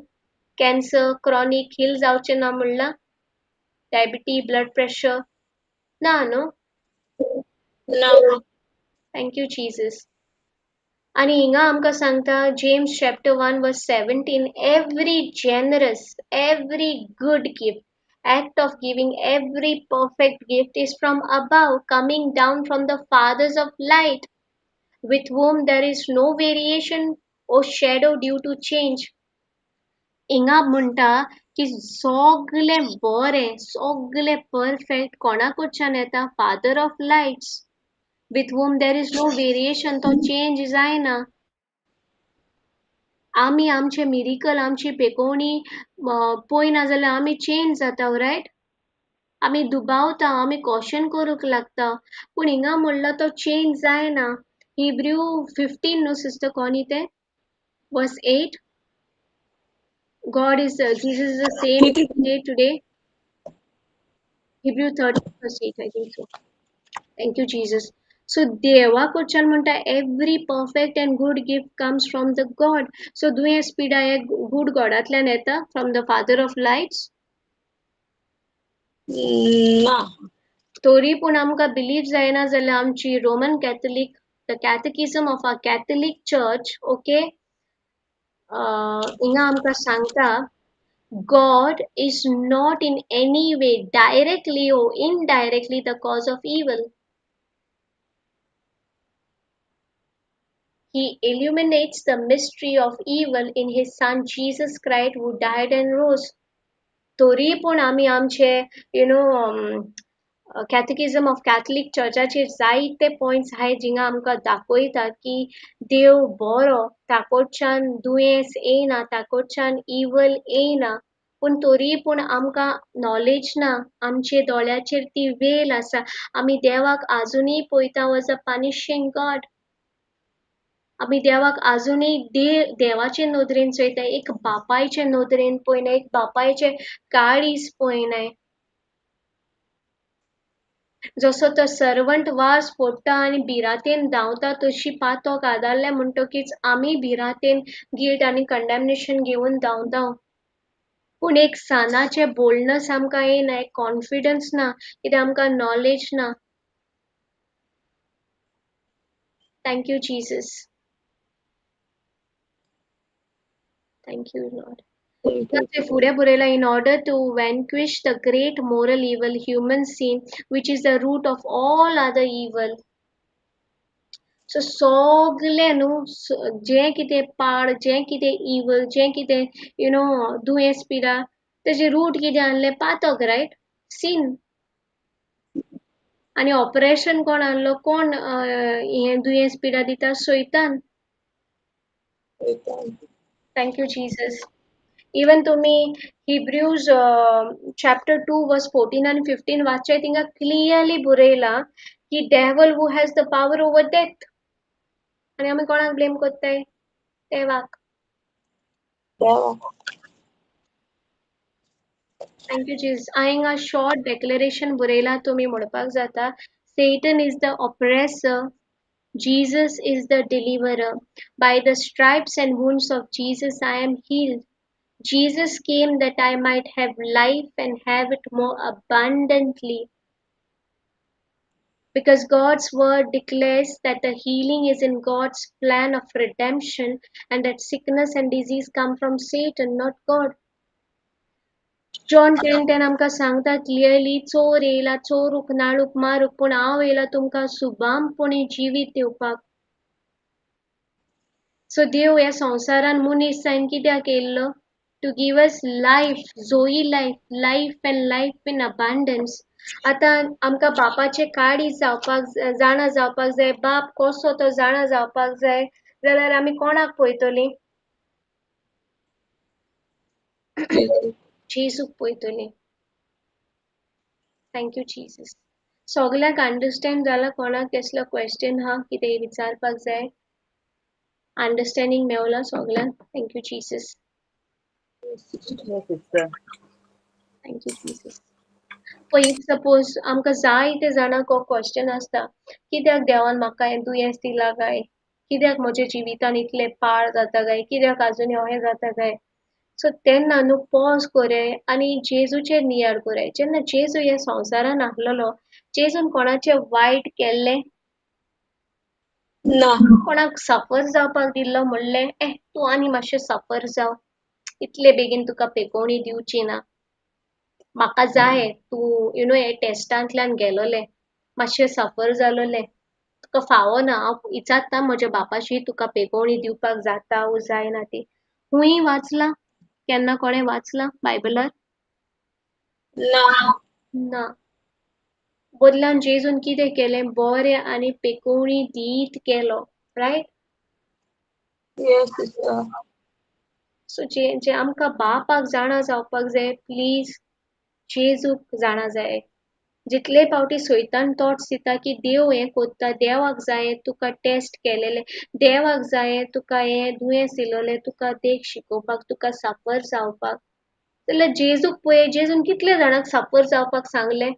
A: कॅन्सर, क्रॉनिक हील जावचे ना म्हणला. डायबिटीज, ब्लड प्रेशर ना न्हू.
C: ना
A: Thank you, Jesus. आणि हिंगा आमकां सांगता James chapter 1 verse 17 every generous, every good gift, act of giving, every perfect gift is from above, coming down from the fathers of light, with whom there is no variation or shadow due to change. हिंगा म्हणटा की सगळें बरें, सगळें perfect कोणाकडच्यान येता? Father of lights, with whom there is no variation, तो change जायना. आमी आमचे मिरिकल, आमची पेकोवणी पळयना जाल्यार आमी चेंज जाता, रायट? आमी दुबावता, आमी क्वेश्चन करूंक लागता. पूण हिंगा म्हणला तो चेंज जायना. हिब्रू 15 न्हू सिस्टर कोणी ते? Verse 8. God is, Jesus is the same day today. Hebrew 13 verse 8, I think so. Thank you, Jesus. So देवा कडच्यान म्हणटा every perfect and good gift comes from the God. So दुयेंस पिडा हे good गॉडांतल्यान येता, from the Father of lights.
C: ना
A: तरी पूण आमकां बिलीव जायना जाल्यार आमची Roman Catholic, the catechism of our Catholic Church, okay, हिंगा आमकां सांगता God is not in any way directly or indirectly the cause of evil. He illuminates the mystery of evil in his son Jesus Christ who died and rose. तरी पूण आमी आमचे कॅथेकिझम of Catholic चर्चाचे जायते points आहाय जिंगा आमकां दाखयता की देव बरो, ताकडच्यान दुयेंस येयना, ताकडच्यान इवल येयना. पूण तरी पूण आमकां नॉलेज ना, आमचे दोळ्याचेर ती वेल आसा. आमी देवाक आजुनूय पळयता वॉज अ पनिशिंग गॉड. आमी देवाक आजुनूय देवाचे नदरेन चोयताय, एक बापायचे नदरेन पळयनाय, एक बापायचे काळीज पळयनाय. जसो तो सर्वंट वाज फोडटा आनी भिरांतेन धांवता तशी पातोक आदारले म्हणटकीच आमी भिरांतेन गिल्ट आनी कंडेमनेशन घेवन धांवता. पूण एक सानाचे बोल्डनस आमकां येना, एक कॉन्फिडन्स ना, कित्याक आमकां नॉलेज ना. Thank you Jesus. Thank you Lord. फुडें बरयला, in order to vanquish the great moral evil, human sin, which is the root of all other evil. So सगळे न्हू जें कितें पाड, जें कितें evil, जें कितें दुयेंस पिडा, तेजे रूट कितें आसलें? पातक, रायट? sin. आनी ऑपरेशन कोण आहलो? कोण हें दुयेंस पिडा दिता? सैतान. Thank you, Jesus. Even तुम्ही Hebrews chapter 2 verse 14 and 15 वाचय थिंगा clearly बरयला की devil who has the power over death. आनी आमी कोणाक ब्लेम कोत्ताय? देवाक. Thank you, Jesus. हांवें a short declaration बरयला तुम्ही म्हणपाक जाता. Satan is the oppressor. Jesus is the deliverer. By the stripes and wounds of Jesus, I am healed. Jesus came that I might have life and have it more abundantly. Because God's word declares that the healing is in God's plan of redemption and that sickness and disease come from Satan, not God. John 10:10 आमकां सांगता clearly, चोर येयला चोरूक, नाडूक, मारूक, पूण हांव येयला तुमकां सुबामपणी जिवीत दिवपाक. सो देव ह्या संवसारान मनीस जावन कित्याक येयल्लो? To give us life, Zoe life, life and life in abundance. आतां आमकां बापाचे काळीज जाणा जावपाक जाय, बाप कसो तो जाणा जावपाक जाय, जाल्यार आमी कोणाक पळयतलीं? जेजूक पळयतलीं. Thank you Jesus. सगळ्याक अंडरस्टँड जाला? कोणाक कसलो क्वेश्चन हा, कितें विचारपाक जाय? अंडरस्टँडिंग मेवला सगळ्यांक? Thank you Jesus. Thank you Jesus. पळय, इफ सपोज आमकां जायते जाणांक हो क्वेश्चन आसता, कित्याक देवान म्हाका हें दुयेंस दिलां काय? कित्याक म्हज्या जिवितान इतले पाड जाता काय? कित्याक आजुनी अहें जाता काय? सो तेन्ना न्हू पॉज कोराय आनी जेजूचेर नियाळ कोराय. जेन्ना जेजू ह्या संवसारान आहलोलो, जेजून कोणाचें वायट केल्लें?
C: ना.
A: कोणाक सफर जावपाक दिल्लो म्हणलें, तूं आनी मातशें सफर जाव, इतले बेगीन तुका पेकोवणी दिवची ना. म्हाका जाय तूं हे टेस्टांतल्यान गेलोलें, मातशें सफर जालोलें, तुका फावो ना, हांव इचात्ता म्हज्या बापाशी तुका पेकोवणी दिवपाक जाता वो जायना ती. खूंय वाचलां? केन्ना कोणें वाचलां बायबलार? ना. बदलान जेजून कितें केलें? बरें आनी पेकोवणी दीत गेलो, रायट? सो जे आमकां बापाक जाणा जावपाक जाय, प्लीज जेजूक जाणा जाय. जितले फावटी सैतान थॉट्स दिता की देव हें कोत्ता, देवाक जाय तुका टेस्ट केलेले, देवाक जाय तुका हें दुयेंस दिलोलें, तुका देख शिकोवपाक, तुका सफर जावपाक, जाल्यार जेजूक पळय, जेजून कितले जाणांक सफर जावपाक सांगलें?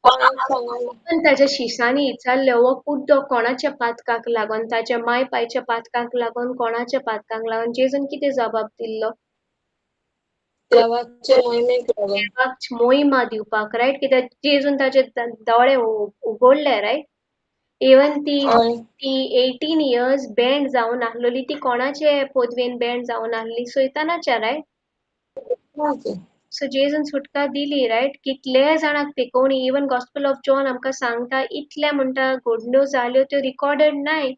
A: पण ताच्या शिशांनी विचारलें, हो कुड्डो कोणाच्या पातकाक लागून? ताच्या माय पायच्या पातकाक लागून? कोणाच्या पातकाक लागून? जेजून कितें जबाब दिल्लो? देवाक मोहिमा दिवपाक, रायट? कित्याक जेजून ताचे दोळे उगडले, रायट? इवन ती 18 years बँड जावन आहलोली, ती कोणाचे पोदवेन बँड जावन आहली? सैतानाच्या, रायट? सो जेजून सुटका दिली, रायट? कितले जाणांक पेकोवणी, इवन गॉस्पल ऑफ जॉन आमकां सांगता, इतले म्हणटा गुड न्यूज जाल्यो त्यो रिकॉर्डेड नाय.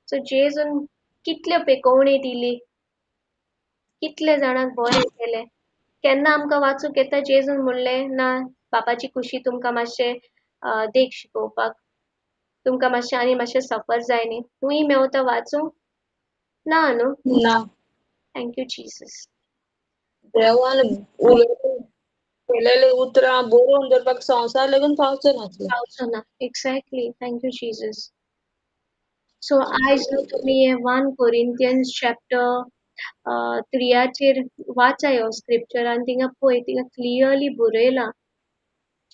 A: सो जेजून कितल्यो पेकोवणी दिली, कितले जाणांक बरें केलें. केन्ना आमकां वाचूंक येता जेजून म्हणलें, ना बापाची खुशी तुमकां मातशें देख शिकोवपाक, तुमकां मातशें आनी मातशें सफर जाय न्ही? खूंय मेवता वाचूंक? ना न्हू? Thank you, Jesus.
C: देवान केलेले उतरां बरोवन दवरपाक संवसार लेगून पावचो नासलो.
A: Pausana. Exactly. Thank you, Jesus. So आज तुम्ही 1 Corinthians chapter 3 वाचायो scripture आणि थिंगा पळय थिंगा clearly बरयला.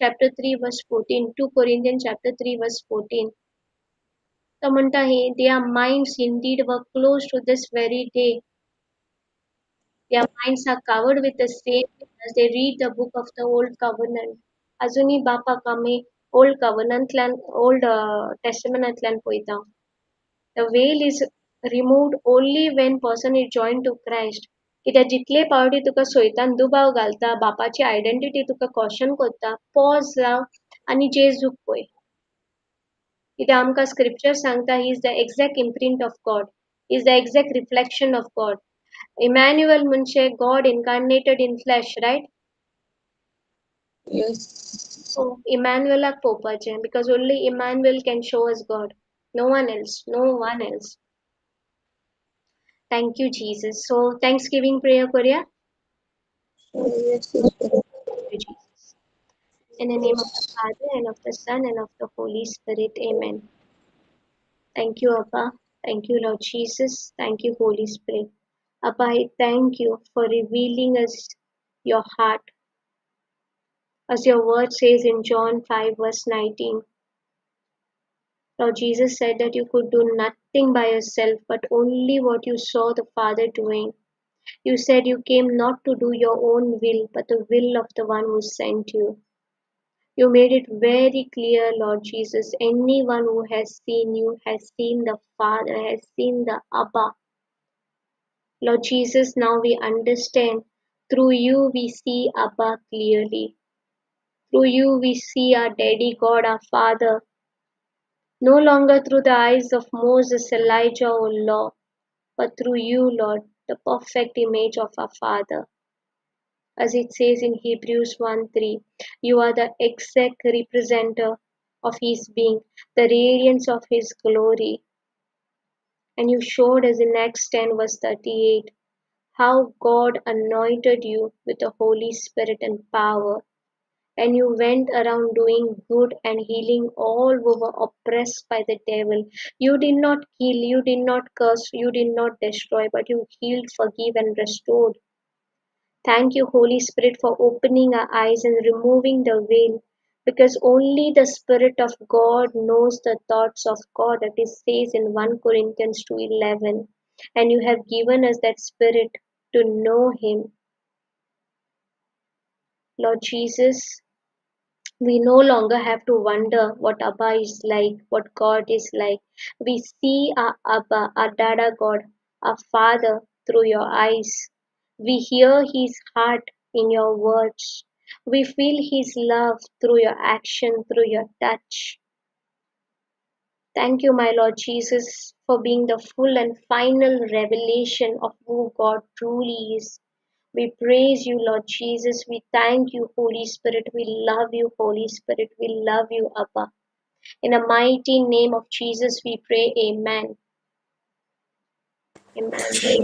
A: Chapter 3 verse 14. 2 Corinthians chapter 3 verse 14. तो म्हणटा हे their minds indeed were closed to this very day. Their minds are covered with the same as they read the book of the old covenant. अजूनही बापाक आमी old covenantल्यान old testamentल्यान पळयता. The veil is removed only when person is joined to Christ. कित्याक जितले पावटी तुका सैतान दुबाव घालता, बापाची आयडेंटिटी तुका क्वेश्चन करता, पॉज लाव आनी जेजूक पळय. कित्याक आमकां स्क्रिप्चर सांगता he is the exact imprint of God, he is the exact reflection of God. Emmanuel म्हणजे God incarnated in flesh, right?
C: Yes.
A: So Emmanuelak पळोवपाचें because only Emmanuel can show us God. No one else. No one else. Thank you, Jesus. So Thanksgiving prayer Korea.
C: Yes, sister.
A: Thank you, Jesus. In the name of the Father and of the Son and of the Holy Spirit. Amen. Thank you, Abba. Thank you, Lord Jesus. Thank you, Holy Spirit. Abba, I thank you for revealing us your heart. As your word says in John 5 verse 19. Lord Jesus said that you could do nothing by yourself, but only what you saw the Father doing. You said you came not to do your own will, but the will of the one who sent you. You made it very clear, Lord Jesus. Anyone who has seen you has seen the Father, has seen the Abba. Lord Jesus, now we understand. Through you we see Abba clearly. Through you we see our Daddy God, our Father. No longer through the eyes of Moses, Elijah, or law, but through you, Lord, the perfect image of our Father. As it says in Hebrews 1:3, you are the exact representative of His being, the radiance of His glory. And you showed us in Acts 10 verse 38 how God anointed you with the Holy Spirit and power. And you went around doing good and healing all who were oppressed by the devil. You did not kill, you did not curse, you did not destroy, but you healed, forgive, and restored. Thank you, Holy Spirit, for opening our eyes and removing the veil, because only the Spirit of God knows the thoughts of God, that it says in 1 Corinthians 2:11. And you have given us that Spirit to know Him. Lord Jesus, we no longer have to wonder what Abba is like, what God is like. We see our Abba, our Dada God, our Father through your eyes. We hear His heart in your words. We feel His love through your action, through your touch. Thank you, my Lord Jesus, for being the full and final revelation of who God truly is. We praise you, Lord Jesus. We thank you, Holy Spirit. We love you, Holy Spirit. We love you, Abba. In the mighty name of Jesus, we pray. Amen. Amen.